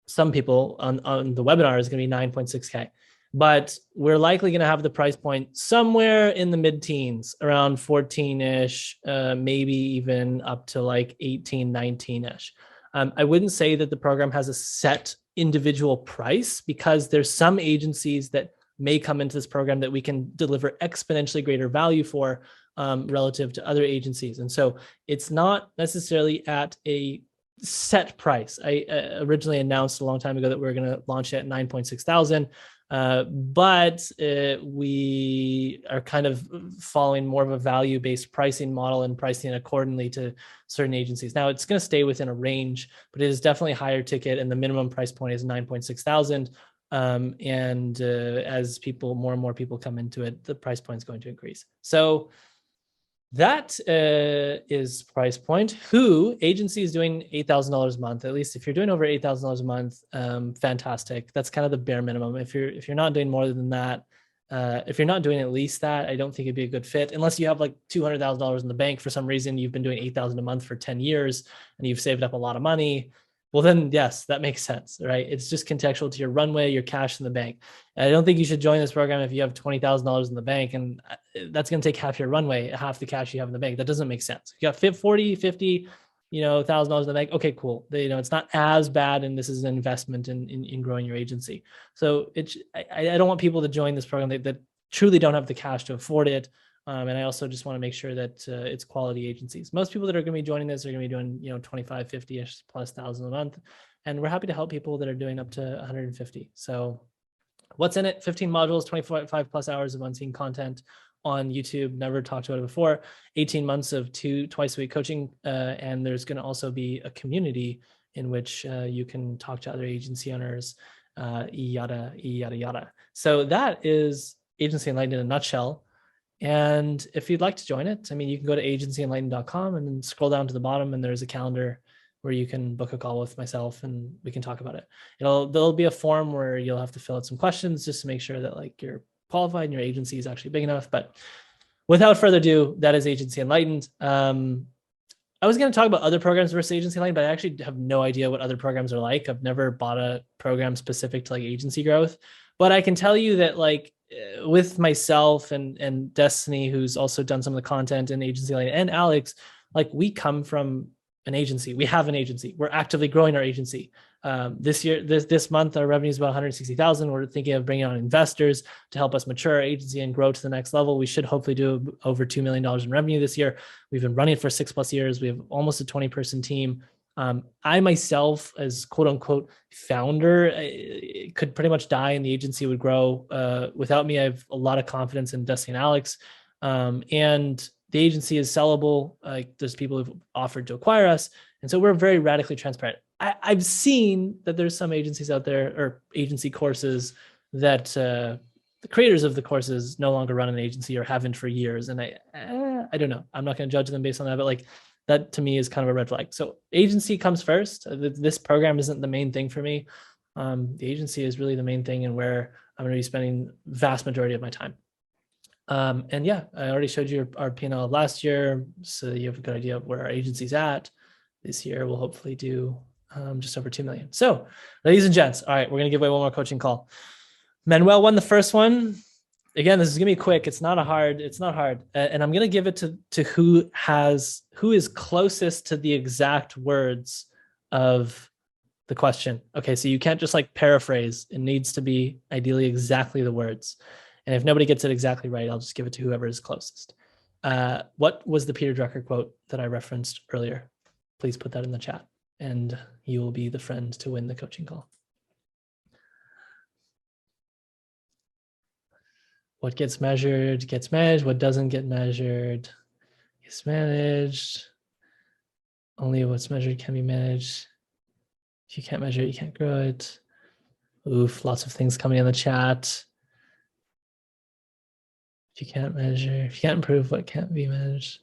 [SPEAKER 1] some people on the webinar is going to be 9.6K, but we're likely going to have the price point somewhere in the mid-teens, around 14-ish, maybe even up to like 18, 19-ish. I wouldn't say that the program has a set individual price because there's some agencies that may come into this program that we can deliver exponentially greater value for relative to other agencies. And so it's not necessarily at a set price. I originally announced a long time ago that we were going to launch it at 9.6 thousand. But we are kind of following more of a value-based pricing model and pricing accordingly to certain agencies. Now it's going to stay within a range, but it is definitely higher ticket, and the minimum price point is 9.6 thousand. And as more and more people come into it, the price point is going to increase. So that is price point. Who agency is doing $8,000 a month? At least if you're doing over $8,000 a month, fantastic. That's kind of the bare minimum. If you're not doing more than that, if you're not doing at least that, I don't think it'd be a good fit. Unless you have like $200,000 in the bank for some reason, you've been doing $8,000 a month for 10 years and you've saved up a lot of money. Well, then yes, that makes sense, right? It's just contextual to your runway, your cash in the bank. And I don't think you should join this program if you have $20,000 in the bank, and that's going to take half your runway, half the cash you have in the bank. That doesn't make sense. You got 40, 50, $1,000 in the bank. Okay, cool. It's not as bad, and this is an investment in growing your agency. So I don't want people to join this program that truly don't have the cash to afford it. And I also just want to make sure that it's quality agencies. Most people that are going to be joining this are going to be doing, 25, 50-ish plus thousand a month. And we're happy to help people that are doing up to 150. So what's in it? 15 modules, 25 plus hours of unseen content on YouTube. Never talked about it before. 18 months of twice a week coaching. And there's going to also be a community in which you can talk to other agency owners, yada, yada, yada. So that is Agency Enlightened in a nutshell. And if you'd like to join it, you can go to agencyenlightened.com and then scroll down to the bottom, and there's a calendar where you can book a call with myself and we can talk about it. There'll be a form where you'll have to fill out some questions just to make sure that you're qualified and your agency is actually big enough. But without further ado, that is Agency Enlightened. I was going to talk about other programs versus Agency Enlightened, but I actually have no idea what other programs are like. I've never bought a program specific to agency growth, but I can tell you that with myself and Destiny, who's also done some of the content in Agency Enlightened, and Alex, we come from an agency. We have an agency. We're actively growing our agency. This month, our revenue is about 160,000. We're thinking of bringing on investors to help us mature our agency and grow to the next level. We should hopefully do over $2 million in revenue this year. We've been running it for 6+ years. We have almost a 20-person team. I myself, as quote unquote founder, could pretty much die and the agency would grow. Without me, I have a lot of confidence in Dusty and Alex. And the agency is sellable. There's people who've offered to acquire us. And so we're very radically transparent. I've seen that there's some agencies out there or agency courses that the creators of the courses no longer run an agency or haven't for years. And I don't know. I'm not going to judge them based on that, but like that to me is kind of a red flag. So agency comes first. This program isn't the main thing for me. The agency is really the main thing and where I'm going to be spending vast majority of my time. And yeah, I already showed you our P&L last year, so you have a good idea of where our agency's at. This year, we'll hopefully do just over 2 million. So, ladies and gents, all right, we're going to give away one more coaching call. Manuel won the first one. Again, this is going to be quick. It's not hard. And I'm going to give it to who is closest to the exact words of the question. Okay, so you can't just like paraphrase. It needs to be ideally exactly the words. And if nobody gets it exactly right, I'll just give it to whoever is closest. What was the Peter Drucker quote that I referenced earlier? Please put that in the chat and you will be the friend to win the coaching call. What gets measured gets managed. What doesn't get measured is managed. Only what's measured can be managed. If you can't measure it, you can't grow it. Oof, lots of things coming in the chat. If you can't measure, if you can't improve, what can't be managed?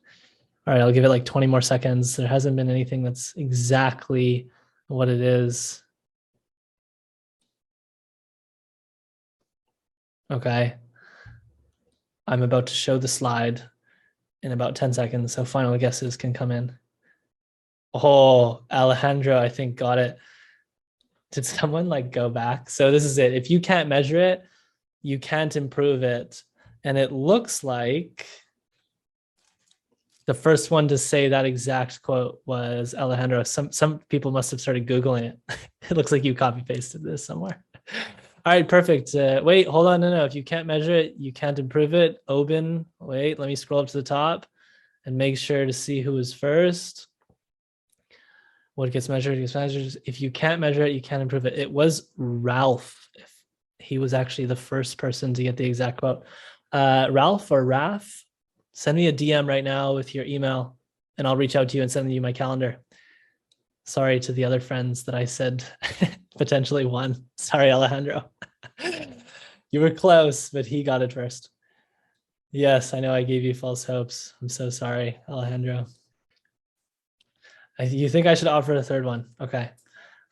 [SPEAKER 1] All right, I'll give it like 20 more seconds. There hasn't been anything that's exactly what it is. Okay. I'm about to show the slide in about 10 seconds, so final guesses can come in. Oh, Alejandro, I think got it. Did someone like go back? So this is it. If you can't measure it, you can't improve it. And it looks like the first one to say that exact quote was Alejandro. Some people must have started Googling it. It looks like you copy pasted this somewhere. All right, perfect. Wait, hold on. No. If you can't measure it, you can't improve it. Oben, wait, let me scroll up to the top and make sure to see who was first. What gets measured gets measured. If you can't measure it, you can't improve it. It was Ralph. He was actually the first person to get the exact quote. Ralph or Raf, send me a DM right now with your email and I'll reach out to you and send you my calendar. Sorry to the other friends that I said potentially won. Sorry, Alejandro. You were close, but he got it first. Yes, I know I gave you false hopes. I'm so sorry, Alejandro. You think I should offer a third one? Okay.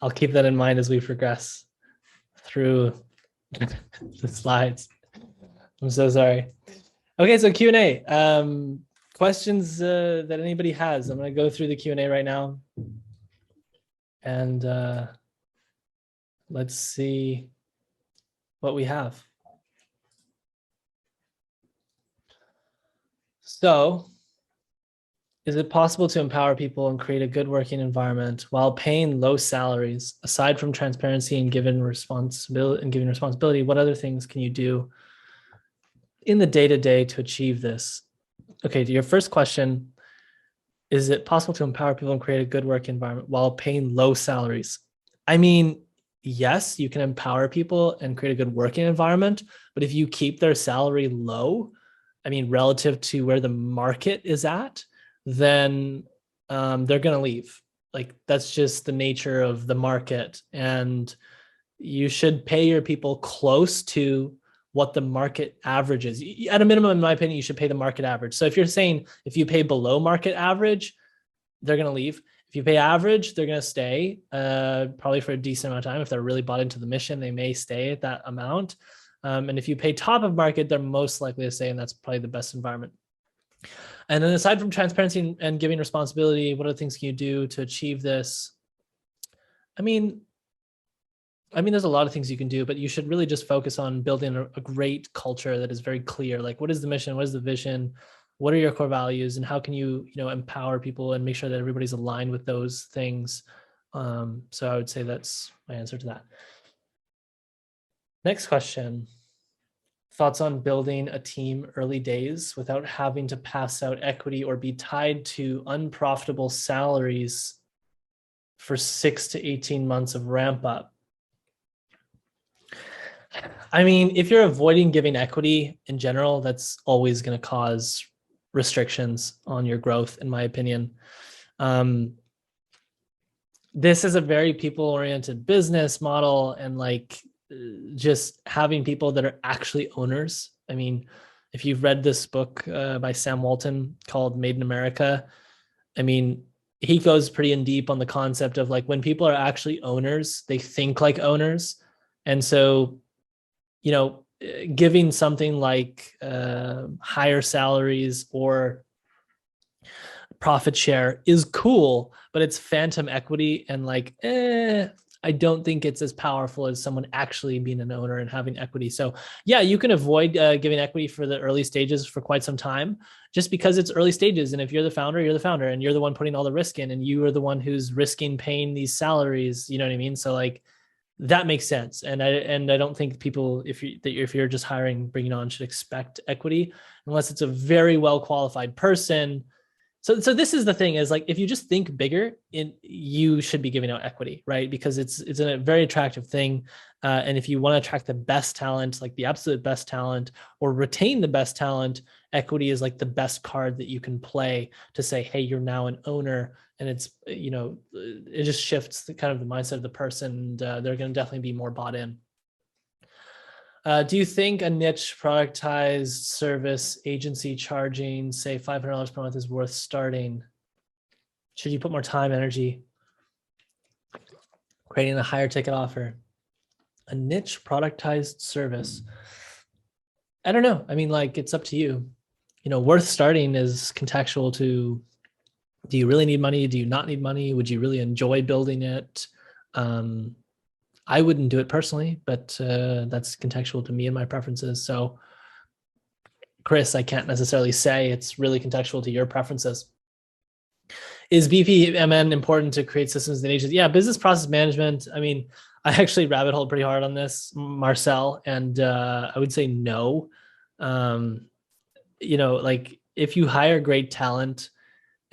[SPEAKER 1] I'll keep that in mind as we progress through the slides. I'm so sorry. Okay, so Q&A. Questions that anybody has. I'm going to go through the Q&A right now. And let's see what we have. So, is it possible to empower people and create a good working environment while paying low salaries? Aside from transparency and giving responsibility, what other things can you do in the day-to-day to achieve this? Okay, to your first question, is it possible to empower people and create a good work environment while paying low salaries? I mean, yes, you can empower people and create a good working environment, but if you keep their salary low, I mean, relative to where the market is at, then they're going to leave. Like, that's just the nature of the market. And you should pay your people close to what the market average is. At a minimum, in my opinion, you should pay the market average. So if you're saying if you pay below market average, they're going to leave. If you pay average, they're going to stay probably for a decent amount of time. If they're really bought into the mission, they may stay at that amount. And if you pay top of market, they're most likely to stay, and that's probably the best environment. And then aside from transparency and giving responsibility, what other things can you do to achieve this? I mean, there's a lot of things you can do, but you should really just focus on building a great culture that is very clear. Like, what is the mission? What is the vision? what are your core values, and how can you, empower people and make sure that everybody's aligned with those things. So I would say that's my answer to that. Next question. Thoughts on building a team early days without having to pass out equity or be tied to unprofitable salaries for 6 to 18 months of ramp up. I mean, if you're avoiding giving equity in general, that's always going to cause restrictions on your growth, in my opinion. This is a very people-oriented business model, and like just having people that are actually owners. I mean, if you've read this book by Sam Walton called Made in America, I mean, he goes pretty in deep on the concept of like when people are actually owners, they think like owners. And so, giving something like higher salaries or profit share is cool, but it's phantom equity, and like, I don't think it's as powerful as someone actually being an owner and having equity. So yeah, you can avoid giving equity for the early stages for quite some time, just because it's early stages. And if you're the founder, and you're the one putting all the risk in, and you are the one who's risking paying these salaries, you know what I mean? So like, that makes sense. And I don't think people, if you're just bringing on, should expect equity unless it's a very well qualified person. So this is the thing, is like, if you just think bigger, you should be giving out equity, right? Because it's a very attractive thing. And if you want to attract the best talent, like the absolute best talent, or retain the best talent, equity is like the best card that you can play to say, hey, you're now an owner. And it's, it just shifts the kind of the mindset of the person, and they're going to definitely be more bought in. Do you think a niche productized service agency charging, say, $500 per month is worth starting? Should you put more time, energy, creating a higher ticket offer? A niche productized service. I don't know. I mean, like, it's up to you. Worth starting is contextual to, do you really need money? Do you not need money? Would you really enjoy building it? I wouldn't do it personally, but that's contextual to me and my preferences. So, Chris, I can't necessarily say. It's really contextual to your preferences. Is Bpmn important to create systems and agents? Yeah, business process management. I mean, I actually rabbit hole pretty hard on this, Marcel, and I would say no. Like, if you hire great talent,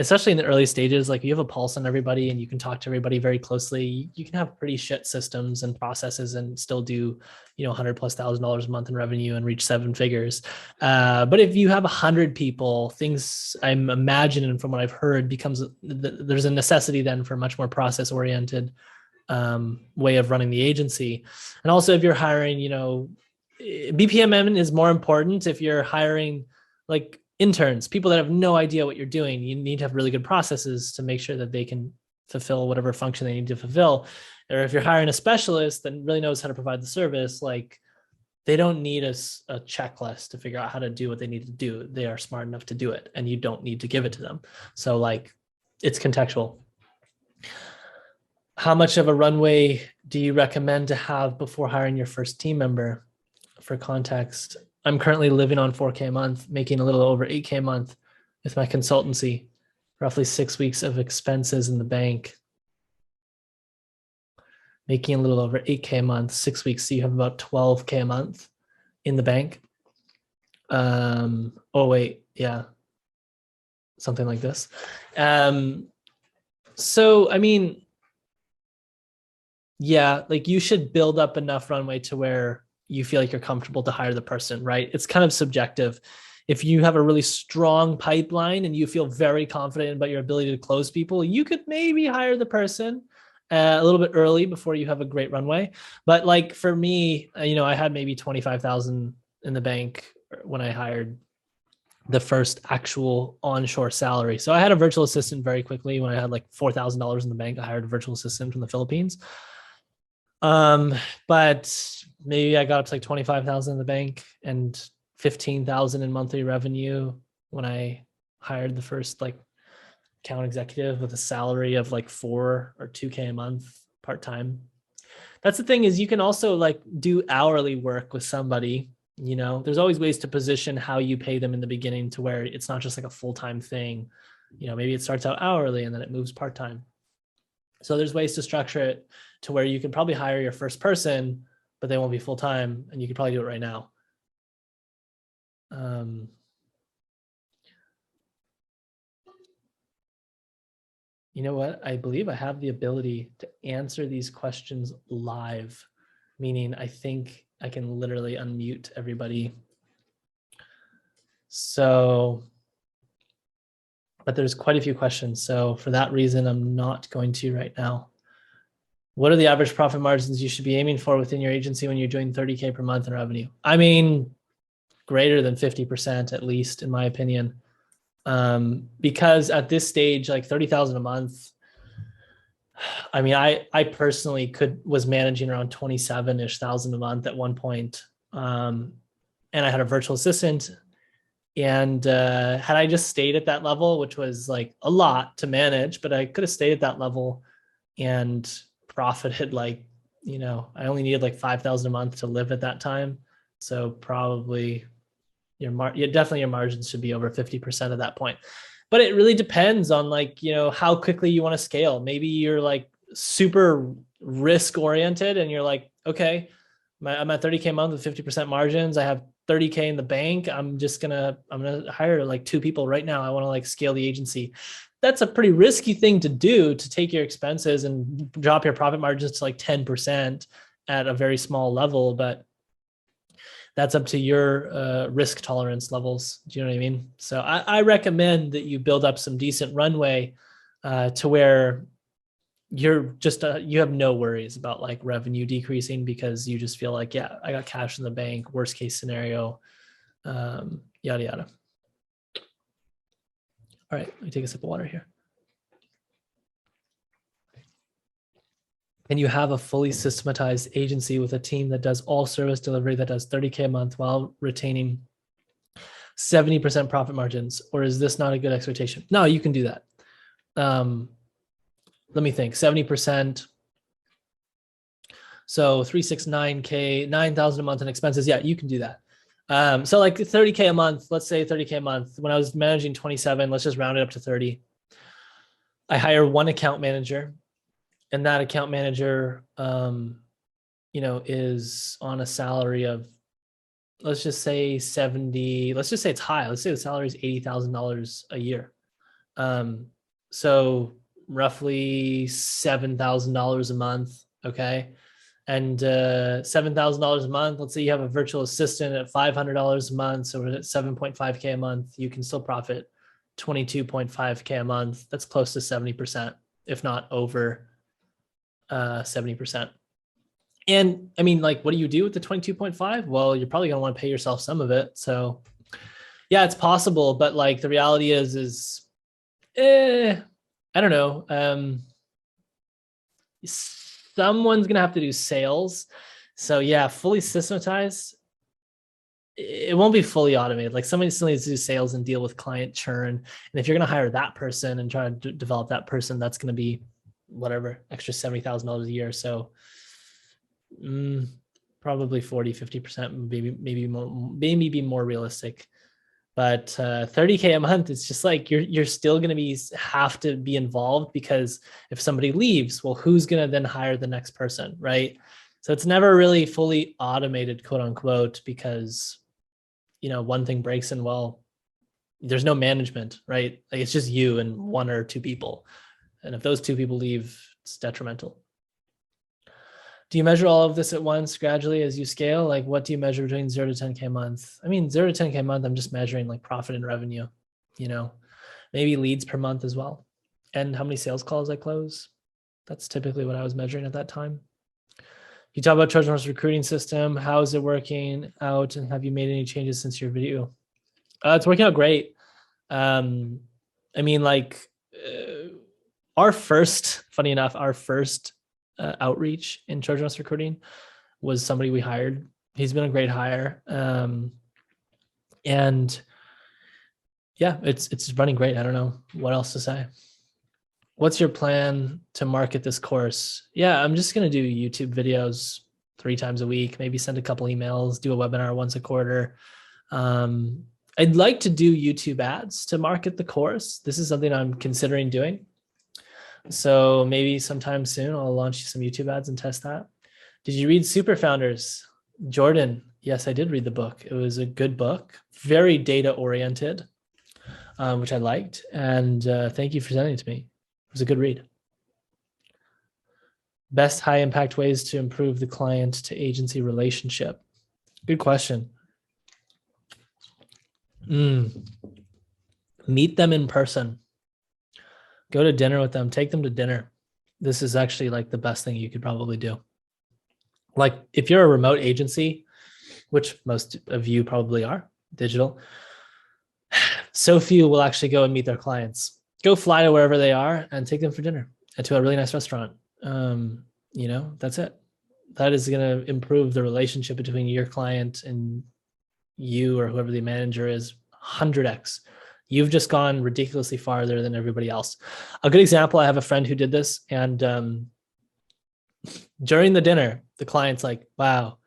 [SPEAKER 1] especially in the early stages, like, you have a pulse on everybody and you can talk to everybody very closely, you can have pretty shit systems and processes and still do, $100,000+ a month in revenue and reach 7 figures. But if you have 100 people, things, I'm imagining from what I've heard, there's a necessity then for a much more process oriented way of running the agency. And also, if you're hiring, Bpmn is more important if you're hiring like interns, people that have no idea what you're doing. You need to have really good processes to make sure that they can fulfill whatever function they need to fulfill. Or if you're hiring a specialist that really knows how to provide the service, like, they don't need a checklist to figure out how to do what they need to do. They are smart enough to do it, and you don't need to give it to them. So like, it's contextual. How much of a runway do you recommend to have before hiring your first team member? For context, I'm currently living on 4K a month, making a little over 8K a month with my consultancy, roughly 6 weeks of expenses in the bank, making a little over 8K a month, 6 weeks. So you have about 12K a month in the bank. Oh wait, yeah, something like this. So, I mean, yeah, like, you should build up enough runway to where you feel like you're comfortable to hire the person, right? It's kind of subjective. If you have a really strong pipeline and you feel very confident about your ability to close people, you could maybe hire the person a little bit early before you have a great runway. But like, for me, I had maybe 25,000 in the bank when I hired the first actual onshore salary. So I had a virtual assistant very quickly. When I had like $4,000 in the bank, I hired a virtual assistant from the Philippines. But maybe I got up to like 25,000 in the bank and 15,000 in monthly revenue when I hired the first like account executive with a salary of like 4 or 2K a month part-time. That's the thing, is you can also like do hourly work with somebody You know, there's always ways to position how you pay them in the beginning to where it's not just like a full-time thing. You know, maybe it starts out hourly and then it moves part-time. So there's ways to structure it to where you can probably hire your first person, but they won't be full-time, and you could probably do it right now. You know what? I believe I have the ability to answer these questions live, meaning I think I can literally unmute everybody. So, but there's quite a few questions. So for that reason, I'm not going to right now. What are the average profit margins you should be aiming for within your agency when you're doing 30K per month in revenue? I mean, greater than 50% at least, in my opinion. Because at this stage, like 30,000 a month, I mean, I personally was managing around 27-ish thousand a month at one point. And I had a virtual assistant, and had I just stayed at that level, which was like a lot to manage, but I could have stayed at that level and profited like, you know, I only needed like 5,000 a month to live at that time. So probably definitely your margins should be over 50% at that point. But it really depends on like, you know, how quickly you want to scale. Maybe you're like super risk oriented and you're like, okay, I'm at 30K a month with 50% margins. I have 30K in the bank. I'm gonna hire like 2 people right now. I want to like scale the agency. That's a pretty risky thing to do, to take your expenses and drop your profit margins to like 10% at a very small level. But that's up to your risk tolerance levels. Do you know what I mean? So I recommend that you build up some decent runway to where you're just you have no worries about like revenue decreasing, because you just feel like, yeah, I got cash in the bank, worst case scenario, yada yada. All right, let me take a sip of water here. And you have a fully systematized agency with a team that does all service delivery, that does 30K a month while retaining 70% profit margins? Or is this not a good expectation? No, you can do that. Let me think. 70%. So 369K, 9,000 a month in expenses. Yeah, you can do that. So like 30K a month, let's say 30K a month. When I was managing 27, let's just round it up to 30. I hire one account manager, and that account manager, you know, is on a salary of, let's just say 70, let's just say it's high. Let's say the salary is $80,000 a year. So roughly $7,000 a month. Okay. And $7,000 a month, let's say you have a virtual assistant at $500 a month. So we're at 7.5K a month. You can still profit 22.5K a month. That's close to 70%, if not over 70%. And I mean, like, what do you do with the 22.5? Well, you're probably going to want to pay yourself some of it. So yeah, it's possible. But like the reality is I don't know. Someone's going to have to do sales. So yeah, fully systematized. It won't be fully automated. Like somebody still needs to do sales and deal with client churn. And if you're going to hire that person and try to develop that person, that's going to be whatever, extra $70,000 a year. So probably 40-50%, maybe be more realistic. But 30K a month, it's just like you're still going to have to be involved, because if somebody leaves, well, who's going to then hire the next person, right? So it's never really fully automated, quote unquote, because, you know, one thing breaks and, well, there's no management, right? Like it's just you and 1 or 2 people. And if those 2 people leave, it's detrimental. Do you measure all of this at once gradually as you scale? Like what do you measure between 0 to 10K a month? I mean, 0 to 10K a month, I'm just measuring like profit and revenue, you know, maybe leads per month as well. And how many sales calls I close. That's typically what I was measuring at that time. You talk about Trojan Horse recruiting system. How is it working out? And have you made any changes since your video? It's working out great. I mean, like funny enough, our first outreach in Trojan Horse recruiting was somebody we hired. He's been a great hire. And yeah, it's running great. I don't know what else to say. What's your plan to market this course? Yeah, I'm just going to do YouTube videos. 3 times a week, maybe send a couple emails, do a webinar once a quarter. I'd like to do YouTube ads to market the course. This is something I'm considering doing. So maybe sometime soon I'll launch some YouTube ads and test that. Did you read Super Founders? Jordan, yes, I did read the book. It was a good book, very data oriented, which I liked. And thank you for sending it to me. It was a good read. Best high impact ways to improve the client to agency relationship. Good question. Meet them in person. Go to dinner with them. Take them to dinner. This is actually like the best thing you could probably do. Like if you're a remote agency, which most of you probably are, digital, so few will actually go and meet their clients. Go fly to wherever they are and take them for dinner and to a really nice restaurant. You know, that's it. That is going to improve the relationship between your client and you or whoever the manager is 100x. You've just gone ridiculously farther than everybody else. A good example, I have a friend who did this, and during the dinner, the client's like, wow,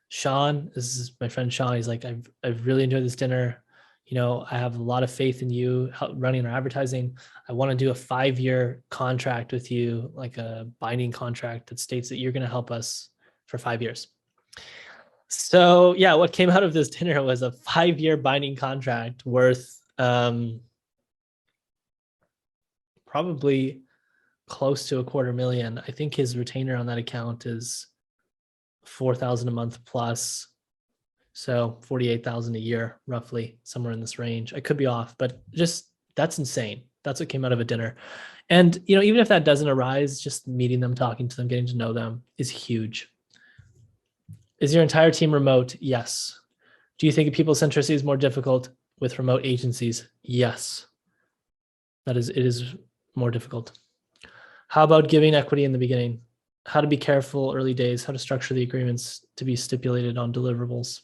[SPEAKER 1] Sean, this is my friend Sean. He's like, I've really enjoyed this dinner. You know, I have a lot of faith in you running our advertising. I want to do a 5-year contract with you, like a binding contract that states that you're going to help us for 5 years. So yeah, what came out of this dinner was a 5-year binding contract worth probably close to $250,000. I think his retainer on that account is $4,000 a month plus, so $48,000 a year, roughly, somewhere in this range. I could be off, but just that's insane. That's what came out of a dinner. And you know, even if that doesn't arise, just meeting them, talking to them, getting to know them is huge. Is your entire team remote? Yes. Do you think people centricity is more difficult with remote agencies? Yes. It is more difficult. How about giving equity in the beginning? How to be careful early days, how to structure the agreements to be stipulated on deliverables.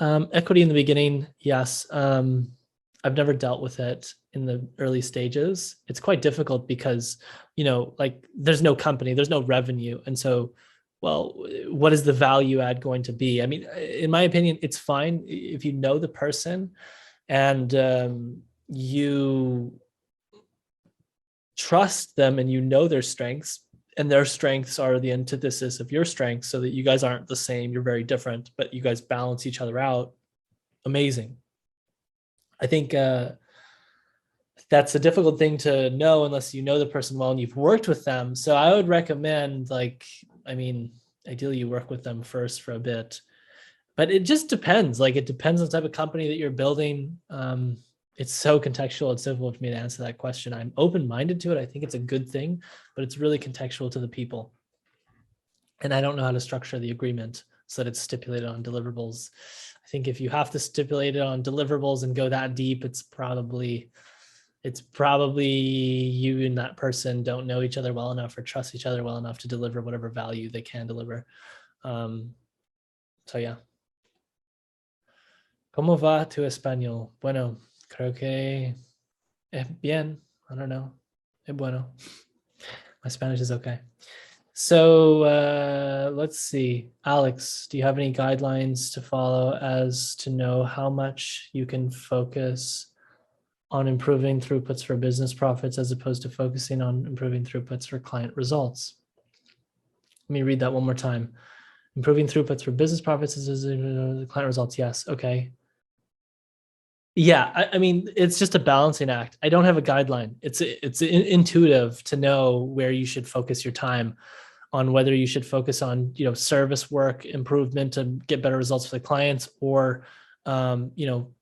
[SPEAKER 1] Equity in the beginning, yes. I've never dealt with it in the early stages. It's quite difficult because, you know, like there's no company, there's no revenue. And so, well, what is the value add going to be? I mean, in my opinion, it's fine if you know the person and you trust them and you know their strengths, and their strengths are the antithesis of your strengths, so that you guys aren't the same, you're very different, but you guys balance each other out. Amazing. I think that's a difficult thing to know unless you know the person well and you've worked with them. So I would recommend, like, I mean, ideally you work with them first for a bit, but it just depends. Like, it depends on the type of company that you're building. It's so contextual. It's difficult for me to answer that question. I'm open-minded to it. I think it's a good thing, but it's really contextual to the people. And I don't know how to structure the agreement so that it's stipulated on deliverables. I think if you have to stipulate it on deliverables and go that deep, it's probably you and that person don't know each other well enough or trust each other well enough to deliver whatever value they can deliver. So yeah. ¿Cómo va tu español? Bueno, creo que es bien. I don't know. Es bueno. My Spanish is okay. So let's see. Alex, do you have any guidelines to follow as to know how much you can focus on improving throughputs for business profits as opposed to focusing on improving throughputs for client results? Let me read that one more time. Improving throughputs for business profits as client results. Yes. Okay. Yeah, I mean, it's just a balancing act. I don't have a guideline. It's intuitive to know where you should focus your time, on whether you should focus on, you know, service work improvement to get better results for the clients, or you know,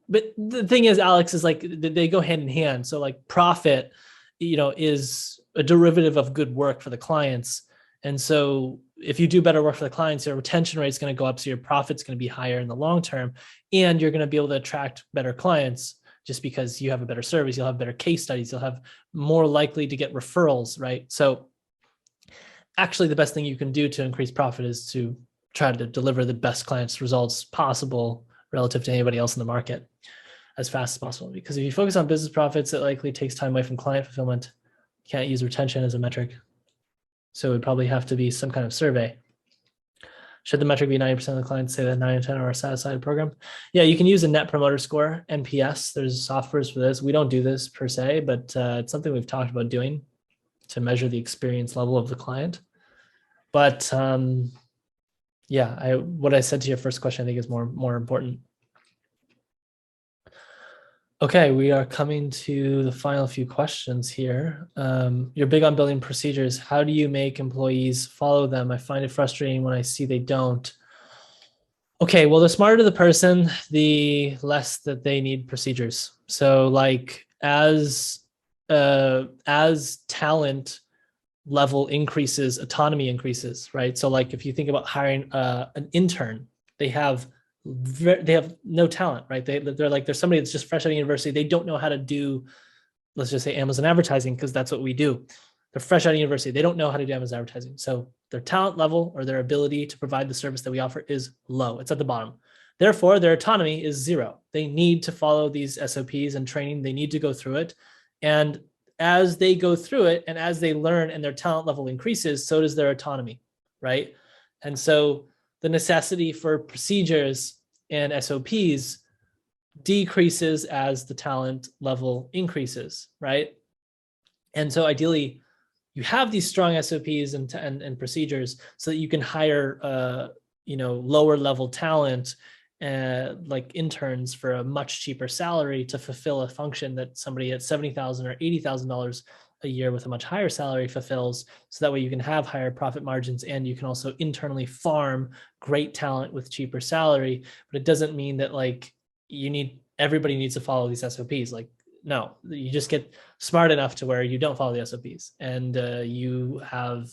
[SPEAKER 1] but the thing is, Alex, is like they go hand in hand. So like profit, you know, is a derivative of good work for the clients. And so if you do better work for the clients, your retention rate is going to go up. So your profit's going to be higher in the long term, and you're going to be able to attract better clients just because you have a better service. You'll have better case studies. You'll have more likely to get referrals, right? So actually the best thing you can do to increase profit is to try to deliver the best clients results possible relative to anybody else in the market as fast as possible. Because if you focus on business profits, it likely takes time away from client fulfillment. You can't use retention as a metric. So it would probably have to be some kind of survey. Should the metric be 90% of the clients say that 9 and 10 are satisfied with the program? Yeah, you can use a net promoter score, NPS. There's softwares for this. We don't do this per se, but it's something we've talked about doing to measure the experience level of the client. But yeah, what I said to your first question, I think is more important. Okay, we are coming to the final few questions here. You're big on building procedures. How do you make employees follow them? I find it frustrating when I see they don't. Okay, well, the smarter the person, the less that they need procedures. So like as talent level increases, autonomy increases, right? So like if you think about hiring an intern, they have no talent, right? They're somebody that's just fresh out of university. They don't know how to do, let's just say Amazon advertising, because that's what we do. They're fresh out of university. They don't know how to do Amazon advertising. So their talent level or their ability to provide the service that we offer is low. It's at the bottom. Therefore, their autonomy is zero. They need to follow these SOPs and training. They need to go through it. And as they go through it and as they learn and their talent level increases, so does their autonomy, right? And so the necessity for procedures and SOPs decreases as the talent level increases, right? And so ideally, you have these strong SOPs and procedures so that you can hire lower level talent like interns for a much cheaper salary to fulfill a function that somebody at $70,000 or $80,000 a year with a much higher salary fulfills. So that way you can have higher profit margins and you can also internally farm great talent with cheaper salary. But it doesn't mean that like everybody needs to follow these SOPs. Like, no, you just get smart enough to where you don't follow the SOPs and you have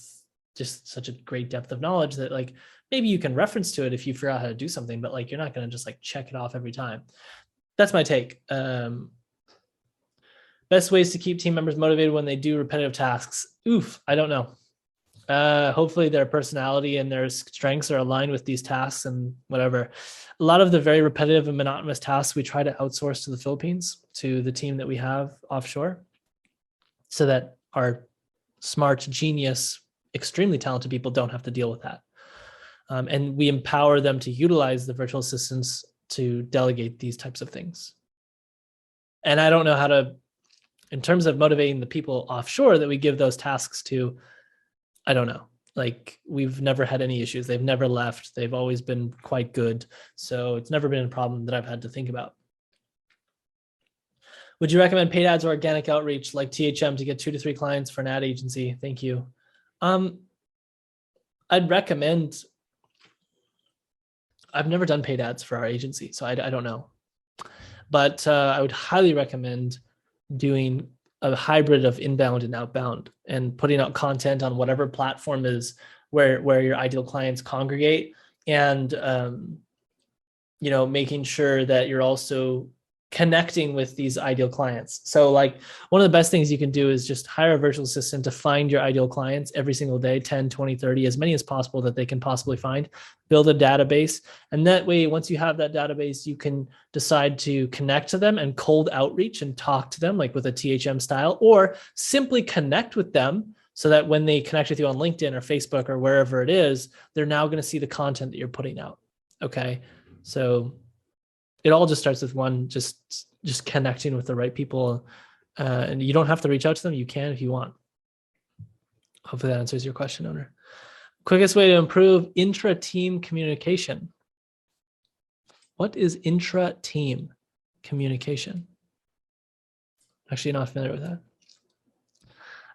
[SPEAKER 1] just such a great depth of knowledge that like maybe you can reference to it if you figure out how to do something, but like you're not going to just like check it off every time. That's my take. Best ways to keep team members motivated when they do repetitive tasks. Oof, I don't know. Hopefully their personality and their strengths are aligned with these tasks and whatever. A lot of the very repetitive and monotonous tasks we try to outsource to the Philippines, to the team that we have offshore, so that our smart, genius, extremely talented people don't have to deal with that. And we empower them to utilize the virtual assistants to delegate these types of things. And I don't know how to, in terms of motivating the people offshore that we give those tasks to, I don't know. Like we've never had any issues. They've never left. They've always been quite good. So it's never been a problem that I've had to think about. Would you recommend paid ads or organic outreach like THM to get 2 to 3 clients for an ad agency? Thank you. I'd recommend, I've never done paid ads for our agency, so I don't know. But I would highly recommend doing a hybrid of inbound and outbound and putting out content on whatever platform is where your ideal clients congregate, and making sure that you're also connecting with these ideal clients. So like one of the best things you can do is just hire a virtual assistant to find your ideal clients every single day, 10, 20, 30, as many as possible that they can possibly find, build a database. And that way, once you have that database, you can decide to connect to them and cold outreach and talk to them like with a THM style, or simply connect with them so that when they connect with you on LinkedIn or Facebook or wherever it is, they're now going to see the content that you're putting out. Okay. So it all just starts with one, just connecting with the right people. And you don't have to reach out to them. You can if you want. Hopefully that answers your question, owner. Quickest way to improve intra-team communication. What is intra-team communication? Actually, not familiar with that.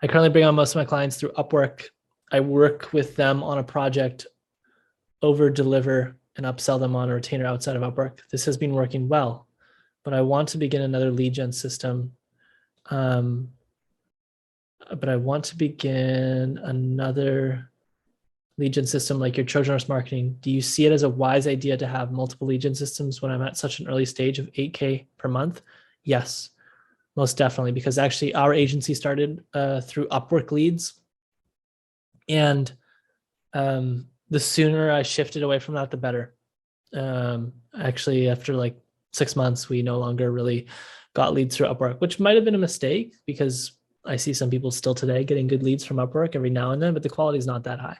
[SPEAKER 1] I currently bring on most of my clients through Upwork. I work with them on a project, over-deliver, and upsell them on a retainer outside of Upwork. This has been working well, but I want to begin another lead gen system. But I want to begin another lead gen system like your Trojan horse marketing. Do you see it as a wise idea to have multiple lead gen systems when I'm at such an early stage of 8K per month? Yes, most definitely, because actually our agency started through Upwork leads. And the sooner I shifted away from that, the better. Actually, after like 6 months, we no longer really got leads through Upwork, which might have been a mistake because I see some people still today getting good leads from Upwork every now and then, but the quality is not that high.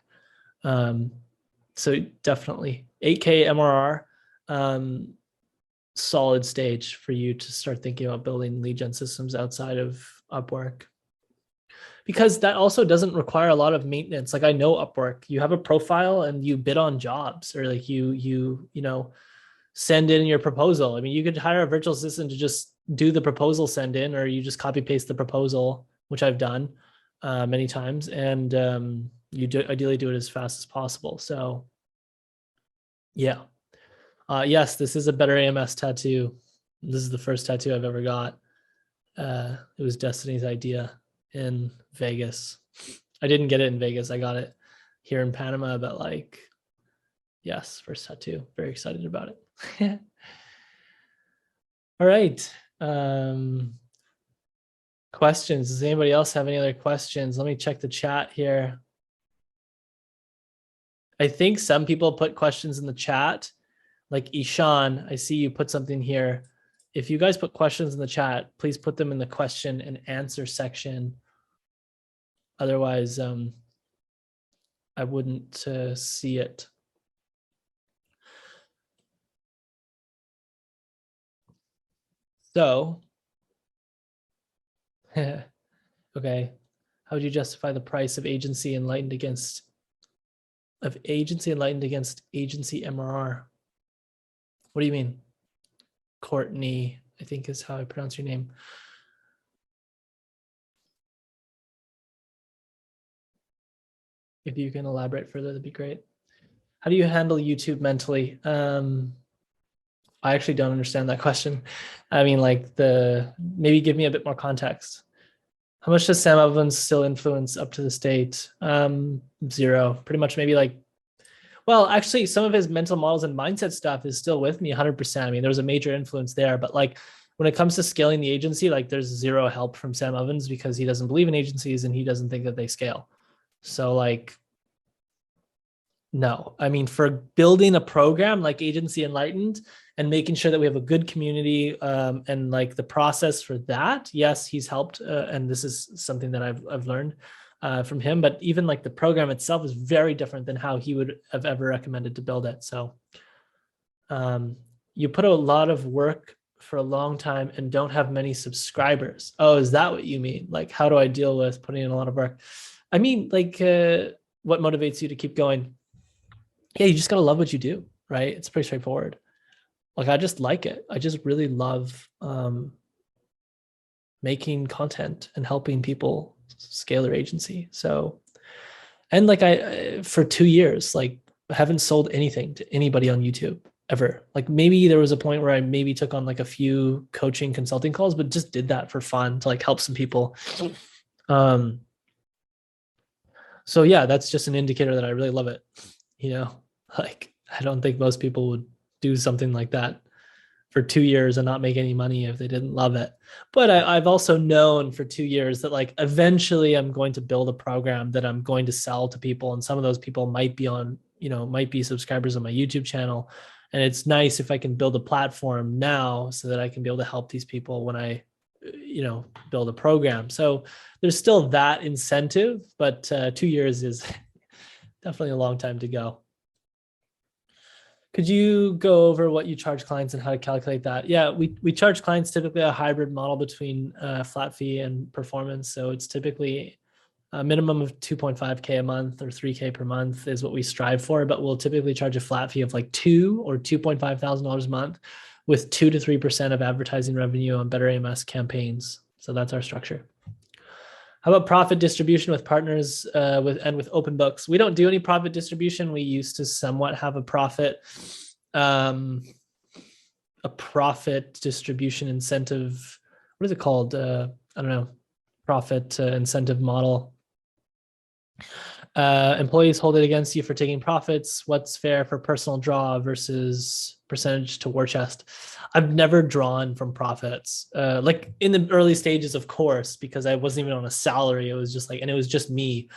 [SPEAKER 1] So definitely 8K MRR, solid stage for you to start thinking about building lead gen systems outside of Upwork. Because that also doesn't require a lot of maintenance. Like I know Upwork, you have a profile and you bid on jobs, or like you know, send in your proposal. I mean, you could hire a virtual assistant to just do the proposal send in, or you just copy paste the proposal, which I've done many times, and ideally do it as fast as possible. So yeah. Yes, this is a better AMS tattoo. This is the first tattoo I've ever got. It was Destiny's idea in Vegas. I didn't get it in Vegas. I got it here in Panama, but like, yes, first tattoo. Very excited about it. All right. Questions. Does anybody else have any other questions? Let me check the chat here. I think some people put questions in the chat. Like Ishan, I see you put something here. If you guys put questions in the chat, please put them in the question and answer section. Otherwise, I wouldn't see it. So, okay. How would you justify the price of agency enlightened against agency MRR? What do you mean? Courtney, I think is how I pronounce your name. If you can elaborate further, that'd be great. How do you handle YouTube mentally? I actually don't understand that question. I mean, like maybe give me a bit more context. How much does Sam Evans still influence up to this date? 0. Pretty much maybe like, well, actually some of his mental models and mindset stuff is still with me 100%. I mean, there was a major influence there, but like when it comes to scaling the agency, like there's 0 help from Sam Evans because he doesn't believe in agencies and he doesn't think that they scale. So like, no, I mean, for building a program like Agency Enlightened and making sure that we have a good community and like the process for that, yes, he's helped. And this is something that I've learned from him, but even like the program itself is very different than how he would have ever recommended to build it. So you put a lot of work for a long time and don't have many subscribers. Oh, is that what you mean? Like, how do I deal with putting in a lot of work? I mean, like, what motivates you to keep going? Yeah, you just got to love what you do, right? It's pretty straightforward. Like, I just like it. I just really love making content and helping people scale their agency. So, and like for 2 years, like I haven't sold anything to anybody on YouTube ever. Like maybe there was a point where I maybe took on like a few coaching consulting calls, but just did that for fun to like help some people. So yeah, that's just an indicator that I really love it. You know, like I don't think most people would do something like that for 2 years and not make any money if they didn't love it. But I've also known for 2 years that like eventually I'm going to build a program that I'm going to sell to people. And some of those people might be on, might be subscribers on my YouTube channel. And it's nice if I can build a platform now so that I can be able to help these people when I, build a program. So there's still that incentive, but 2 years is definitely a long time to go. Could you go over what you charge clients and how to calculate that? Yeah, we charge clients typically a hybrid model between flat fee and performance. So it's typically a minimum of 2.5K a month or 3K per month is what we strive for, but we'll typically charge a flat fee of like $2,000 or $2,500 a month with 2 to 3% of advertising revenue on Better AMS campaigns. So that's our structure. How about profit distribution with partners with open books? We don't do any profit distribution. We used to somewhat have a profit distribution incentive. What is it called? I don't know. Profit incentive model. Employees hold it against you for taking profits. What's fair for personal draw versus percentage to war chest? I've never drawn from profits. Like in the early stages, of course, because I wasn't even on a salary. It was just like, and it was just me.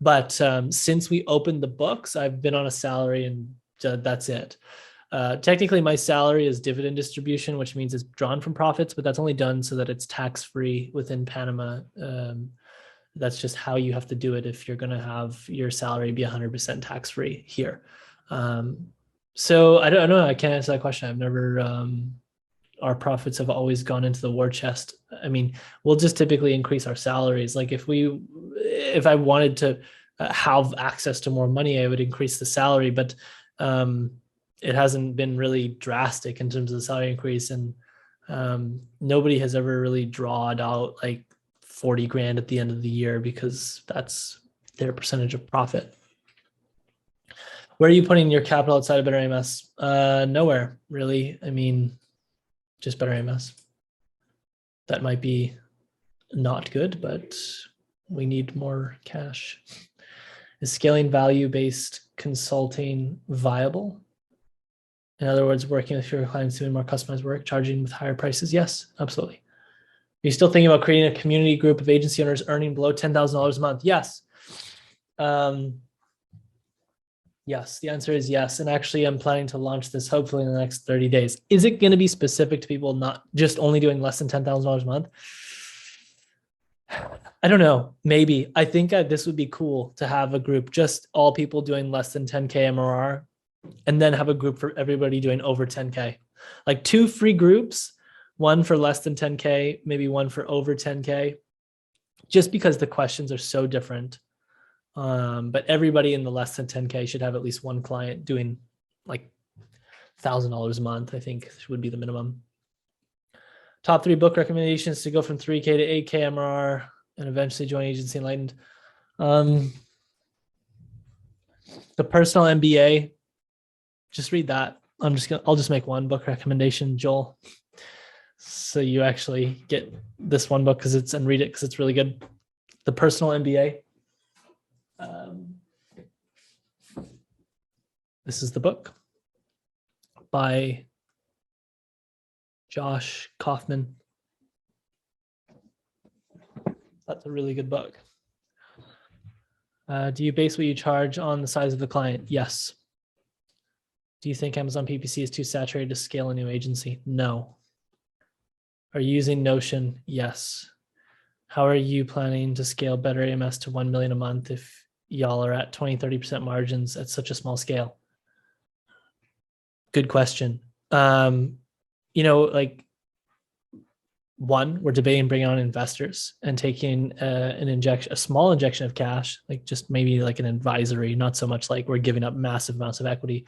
[SPEAKER 1] But since we opened the books, I've been on a salary and that's it. Technically, my salary is dividend distribution, which means it's drawn from profits, but that's only done so that it's tax-free within Panama. That's just how you have to do it if you're going to have your salary be 100% tax-free here. So I don't know. I can't answer that question. I've never, our profits have always gone into the war chest. I mean, we'll just typically increase our salaries. Like if I wanted to have access to more money, I would increase the salary, but it hasn't been really drastic in terms of the salary increase. And nobody has ever really drawn out like 40 grand at the end of the year because that's their percentage of profit. Where are you putting your capital outside of Better AMS? Nowhere, really. I mean, just Better AMS. That might be not good, but we need more cash. Is scaling value-based consulting viable? In other words, working with fewer clients, doing more customized work, charging with higher prices? Yes, absolutely. Are you still thinking about creating a community group of agency owners earning below $10,000 a month? Yes. Yes, the answer is yes. And actually, I'm planning to launch this hopefully in the next 30 days. Is it going to be specific to people not just only doing less than $10,000 a month? I don't know. Maybe. I think this would be cool to have a group, just all people doing less than 10K MRR, and then have a group for everybody doing over 10K. Like 2 free groups, one for less than 10K, maybe one for over 10K, just because the questions are so different. But everybody in the less than 10K should have at least one client doing like $1,000 a month, I think would be the minimum. Top 3 book recommendations to go from 3K to 8K MRR and eventually join agency Enlightened. The Personal MBA, just read that. I'll just make one book recommendation, Joel. So you actually get this one book and read it because it's really good. The Personal MBA. This is the book by Josh Kaufman. That's a really good book. Do you base what you charge on the size of the client? Yes. Do you think Amazon PPC is too saturated to scale a new agency? No. Are you using Notion? Yes. How are you planning to scale Better AMS to 1 million a month if y'all are at 20-30% margins at such a small scale? Good question. Like, one, we're debating bringing on investors and taking a small injection of cash, like just maybe like an advisory, not so much like we're giving up massive amounts of equity.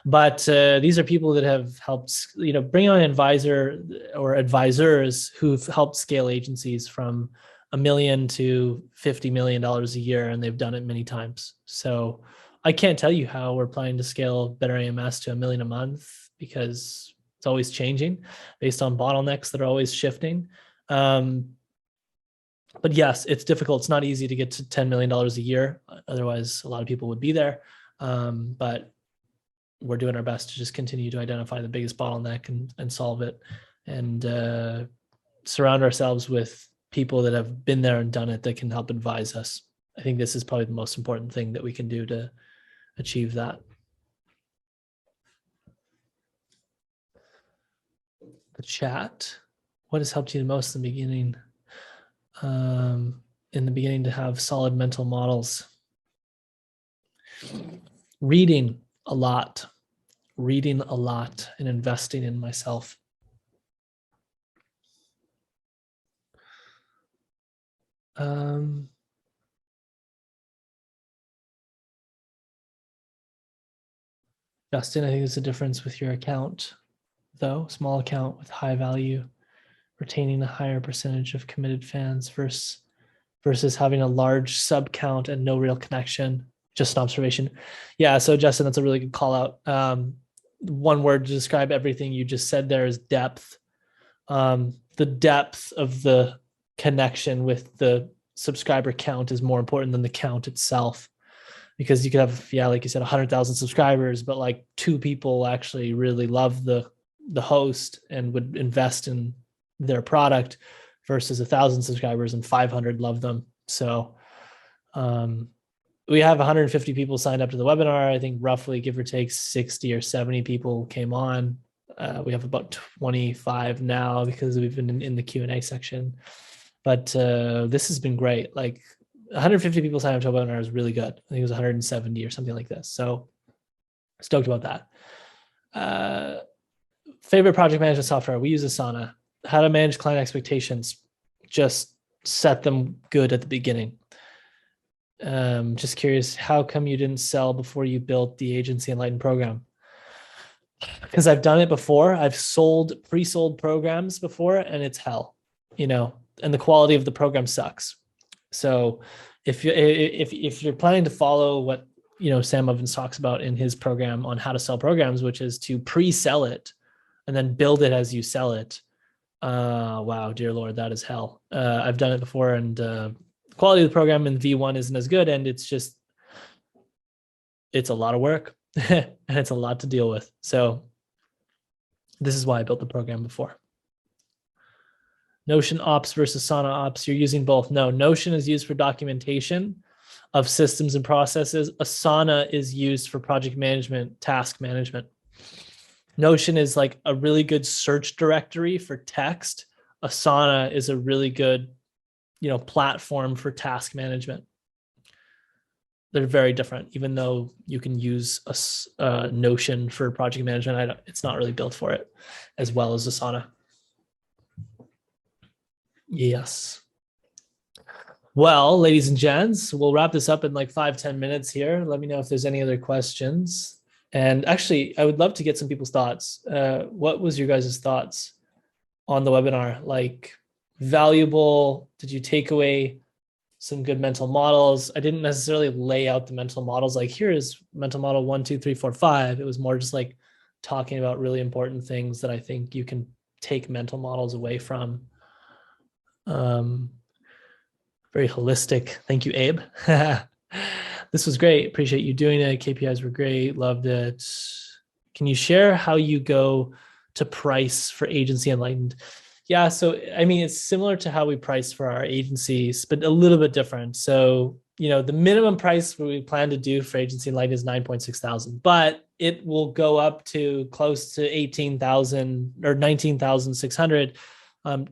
[SPEAKER 1] But these are people that have helped, bring on an advisor or advisors who've helped scale agencies from $1 million to $50 million a year, and they've done it many times. So I can't tell you how we're planning to scale Better AMS to $1 million a month because it's always changing based on bottlenecks that are always shifting. But yes, it's difficult. It's not easy to get to $10 million a year. Otherwise, a lot of people would be there. But we're doing our best to just continue to identify the biggest bottleneck and solve it, and surround ourselves with people that have been there and done it that can help advise us. I think this is probably the most important thing that we can do to achieve that. The chat. What has helped you the most in the beginning? To have solid mental models. Reading a lot, and investing in myself. Justin, I think there's a difference with your account, though. Small account with high value, retaining a higher percentage of committed fans versus having a large sub count and no real connection. Just an observation. Yeah, so Justin, that's a really good call out. One word to describe everything you just said there is depth. The depth of the connection with the subscriber count is more important than the count itself, because you could have, like you said, 100,000 subscribers, but like 2 people actually really love the host and would invest in their product, versus 1,000 subscribers and 500 love them. So we have 150 people signed up to the webinar. I think roughly, give or take, 60 or 70 people came on. We have about 25 now because we've been in the Q&A section. But this has been great. Like 150 people signed up to a webinar is really good. I think it was 170 or something like this. So stoked about that. Favorite project management software? We use Asana. How to manage client expectations? Just set them good at the beginning. Just curious, how come you didn't sell before you built the agency Enlightened program? Because I've done it before. I've pre-sold programs before, and it's hell, and the quality of the program sucks. So if you're planning to follow what Sam Ovens talks about in his program on how to sell programs, which is to pre-sell it and then build it as you sell it. Wow, dear Lord, that is hell. I've done it before, and the quality of the program in V1 isn't as good, and it's a lot of work and it's a lot to deal with. So this is why I built the program before. Notion ops versus Asana ops. You're using both. No, Notion is used for documentation of systems and processes. Asana is used for project management, task management. Notion is like a really good search directory for text. Asana is a really good, platform for task management. They're very different, even though you can use a Notion for project management. It's not really built for it as well as Asana. Yes. Well, ladies and gents, we'll wrap this up in like 5-10 minutes here. Let me know if there's any other questions. And actually, I would love to get some people's thoughts. What was your guys' thoughts on the webinar? Like, valuable? Did you take away some good mental models? I didn't necessarily lay out the mental models like, here is mental model 1, 2, 3, 4, 5. It was more just like talking about really important things that I think you can take mental models away from. Very holistic. Thank you, Abe. This was great. Appreciate you doing it. KPIs were great. Loved it. Can you share how you go to price for Agency Enlightened? Yeah, so I mean, it's similar to how we price for our agencies, but a little bit different. So, the minimum price we plan to do for Agency Enlightened is 9.6 thousand, but it will go up to close to 18,000 or 19,600.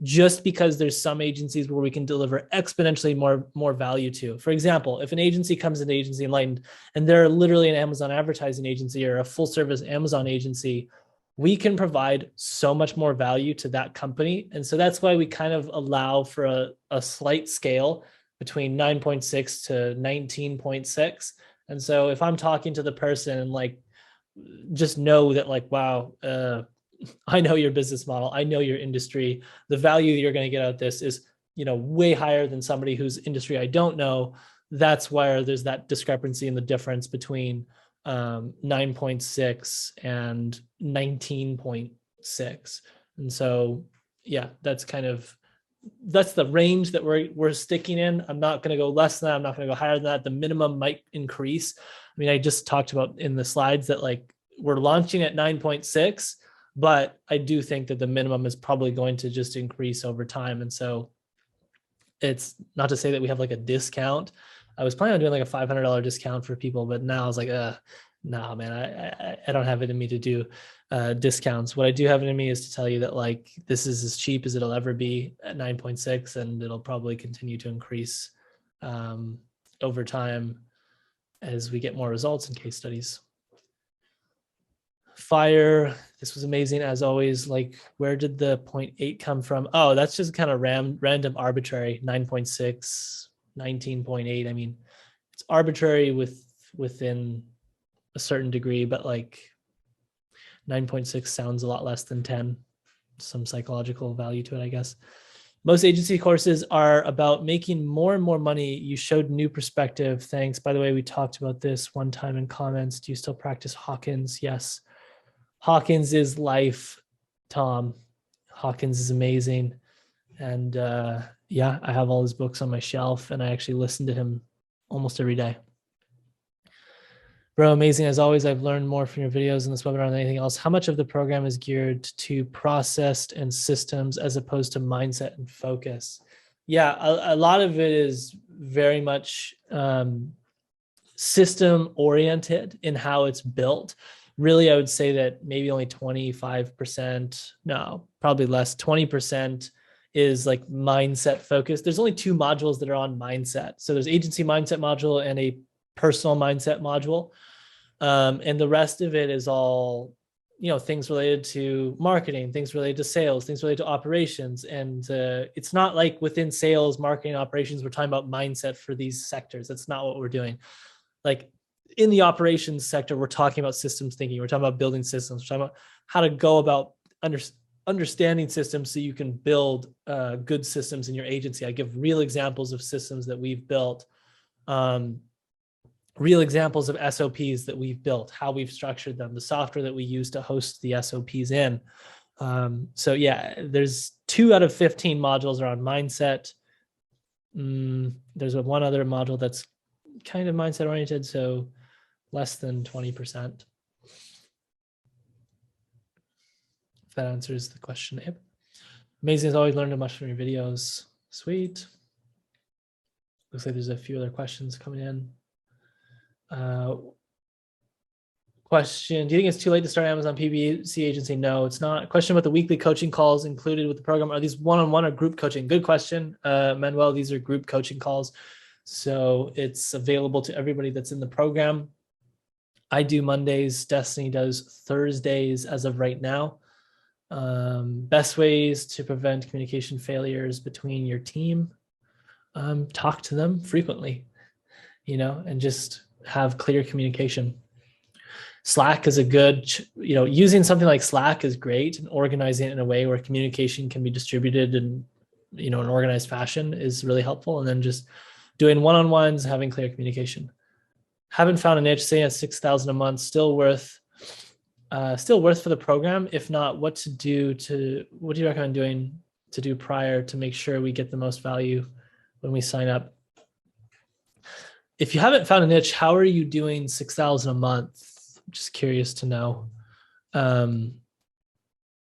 [SPEAKER 1] Just because there's some agencies where we can deliver exponentially more value to. For example, if an agency comes into Agency Enlightened and they're literally an Amazon advertising agency or a full service Amazon agency, we can provide so much more value to that company. And so that's why we kind of allow for a slight scale between 9.6 to 19.6. And so if I'm talking to the person and like, just know that like, wow, I know your business model. I know your industry. The value you're going to get out of this is, way higher than somebody whose industry I don't know. That's why there's that discrepancy in the difference between 9.6 and 19.6. And so, yeah, that's the range that we're sticking in. I'm not going to go less than that. I'm not going to go higher than that. The minimum might increase. I mean, I just talked about in the slides that like we're launching at 9.6. But I do think that the minimum is probably going to just increase over time. And so it's not to say that we have like a discount. I was planning on doing like a $500 discount for people, but now I was like, no, man, I don't have it in me to do discounts. What I do have it in me is to tell you that like, this is as cheap as it'll ever be at 9.6, and it'll probably continue to increase over time as we get more results and case studies. Fire, this was amazing as always. Like, where did the 0.8 come from? Oh, that's just kind of random arbitrary. 9.6, 19.8. I mean, it's arbitrary within a certain degree, but like 9.6 sounds a lot less than 10. Some psychological value to it, I guess. Most agency courses are about making more and more money. You showed new perspective. Thanks. By the way, we talked about this one time in comments. Do you still practice Hawkins? Yes. Hawkins is life, Tom. Hawkins is amazing. And yeah, I have all his books on my shelf, and I actually listen to him almost every day. Bro, amazing as always. I've learned more from your videos in this webinar than anything else. How much of the program is geared to process and systems as opposed to mindset and focus? Yeah, a lot of it is very much system oriented in how it's built. Really, I would say that maybe only 25%, no, probably less, 20% is like mindset focused. There's only 2 modules that are on mindset. So there's agency mindset module and a personal mindset module. And the rest of it is all, things related to marketing, things related to sales, things related to operations. And it's not like within sales, marketing, operations, we're talking about mindset for these sectors. That's not what we're doing. Like in the operations sector, we're talking about systems thinking. We're talking about building systems. We're talking about how to go about understanding systems so you can build good systems in your agency. I give real examples of systems that we've built, real examples of SOPs that we've built, how we've structured them, the software that we use to host the SOPs in. So yeah, there's 2 out of 15 modules are on mindset. There's one other module that's kind of mindset oriented, so less than 20%. If that answers the question, Abe. Amazing as always, learned much from your videos. Sweet. Looks like there's a few other questions coming in. Question, do you think it's too late to start Amazon PPC agency? No, it's not. Question about the weekly coaching calls included with the program. Are these one-on-one or group coaching? Good question, Manuel. These are group coaching calls. So it's available to everybody that's in the program. I do Mondays. Destiny does Thursdays as of right now. Best ways to prevent communication failures between your team. Talk to them frequently, and just have clear communication. Slack is a good, using something like Slack is great, and organizing it in a way where communication can be distributed in, an organized fashion is really helpful. And then just doing one-on-ones, having clear communication. Haven't found a niche, saying at 6,000 a month, still worth for the program. If not, what do you recommend doing to do prior to make sure we get the most value when we sign up? If you haven't found a niche, how are you doing 6,000 a month? I'm just curious to know.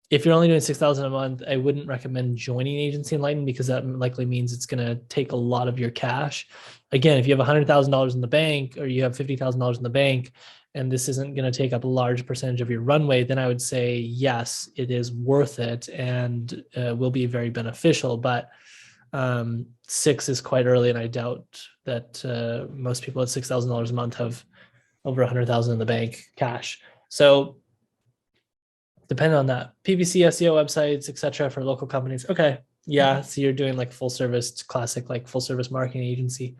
[SPEAKER 1] If you're only doing 6,000 a month, I wouldn't recommend joining Agency Enlightened, because that likely means it's going to take a lot of your cash. Again, if you have $100,000 in the bank, or you have $50,000 in the bank, and this isn't going to take up a large percentage of your runway, then I would say, yes, it is worth it and will be very beneficial. But 6 is quite early, and I doubt that most people at $6,000 a month have over 100,000 in the bank cash. So depending on that, PPC, SEO websites, etc. for local companies. Okay, yeah. So you're doing like full service, classic like full service marketing agency.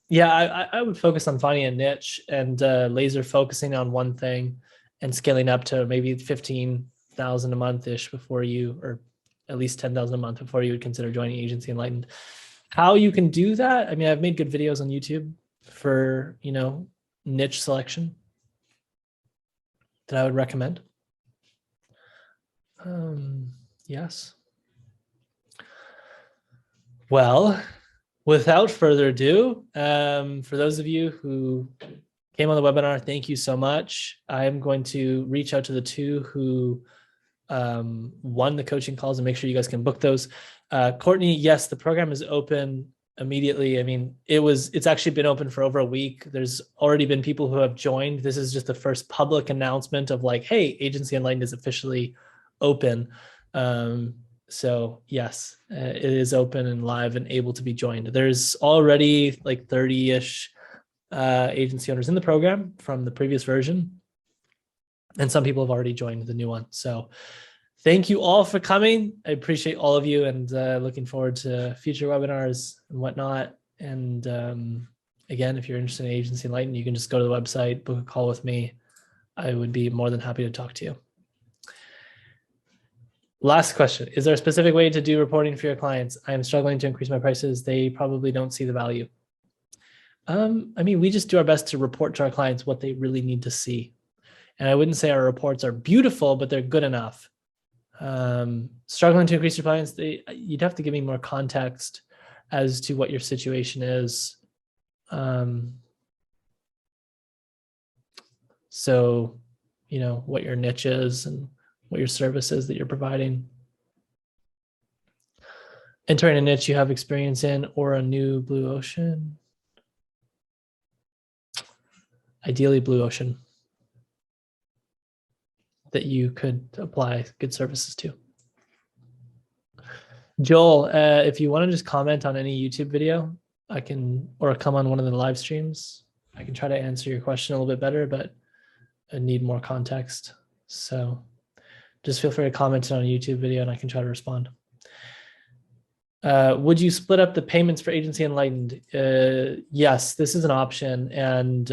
[SPEAKER 1] Yeah, I would focus on finding a niche and laser focusing on one thing and scaling up to maybe 15,000 a month-ish before you, or at least 10,000 a month before you would consider joining Agency Enlightened. How you can do that? I mean, I've made good videos on YouTube for, niche selection that I would recommend. Yes. Well, without further ado, for those of you who came on the webinar, thank you so much. I'm going to reach out to the 2 who won the coaching calls and make sure you guys can book those. Courtney, yes, the program is open immediately. I mean, it's actually been open for over a week. There's already been people who have joined. This is just the first public announcement of like, hey, Agency Enlightened is officially open. So yes, it is open and live and able to be joined. There's already like 30-ish agency owners in the program from the previous version, and some people have already joined the new one. So thank you all for coming. I appreciate all of you, and looking forward to future webinars and whatnot. And again, if you're interested in Agency Enlightened, you can just go to the website, book a call with me. I would be more than happy to talk to you. Last question. Is there a specific way to do reporting for your clients? I am struggling to increase my prices. They probably don't see the value. I mean, we just do our best to report to our clients what they really need to see. And I wouldn't say our reports are beautiful, but they're good enough. Struggling to increase your clients, you'd have to give me more context as to what your situation is. So, what your niche is and what your service is that you're providing. Entering a niche you have experience in, or a new blue ocean. ideally blue ocean, that you could apply good services to. Joel, if you want to just comment on any YouTube video, I can, or come on one of the live streams, I can try to answer your question a little bit better, but I need more context. So just feel free to comment on a YouTube video and I can try to respond. Would you split up the payments for Agency Enlightened? Yes, this is an option, and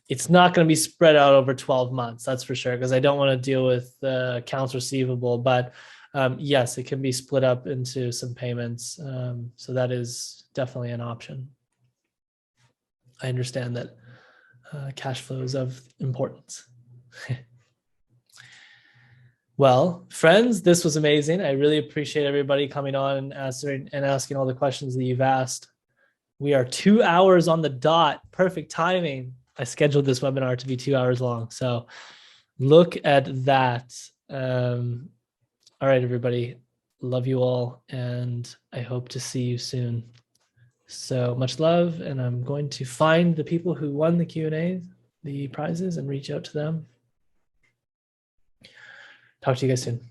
[SPEAKER 1] it's not going to be spread out over 12 months, that's for sure, because I don't want to deal with accounts receivable, but yes, it can be split up into some payments. So that is definitely an option. I understand that cash flow is of importance. Well, friends, this was amazing. I really appreciate everybody coming on and asking all the questions that you've asked. We are 2 hours on the dot. Perfect timing. I scheduled this webinar to be 2 hours long. So look at that. All right, everybody. Love you all. And I hope to see you soon. So much love. And I'm going to find the people who won the Q&A, the prizes, and reach out to them. Talk to you guys soon.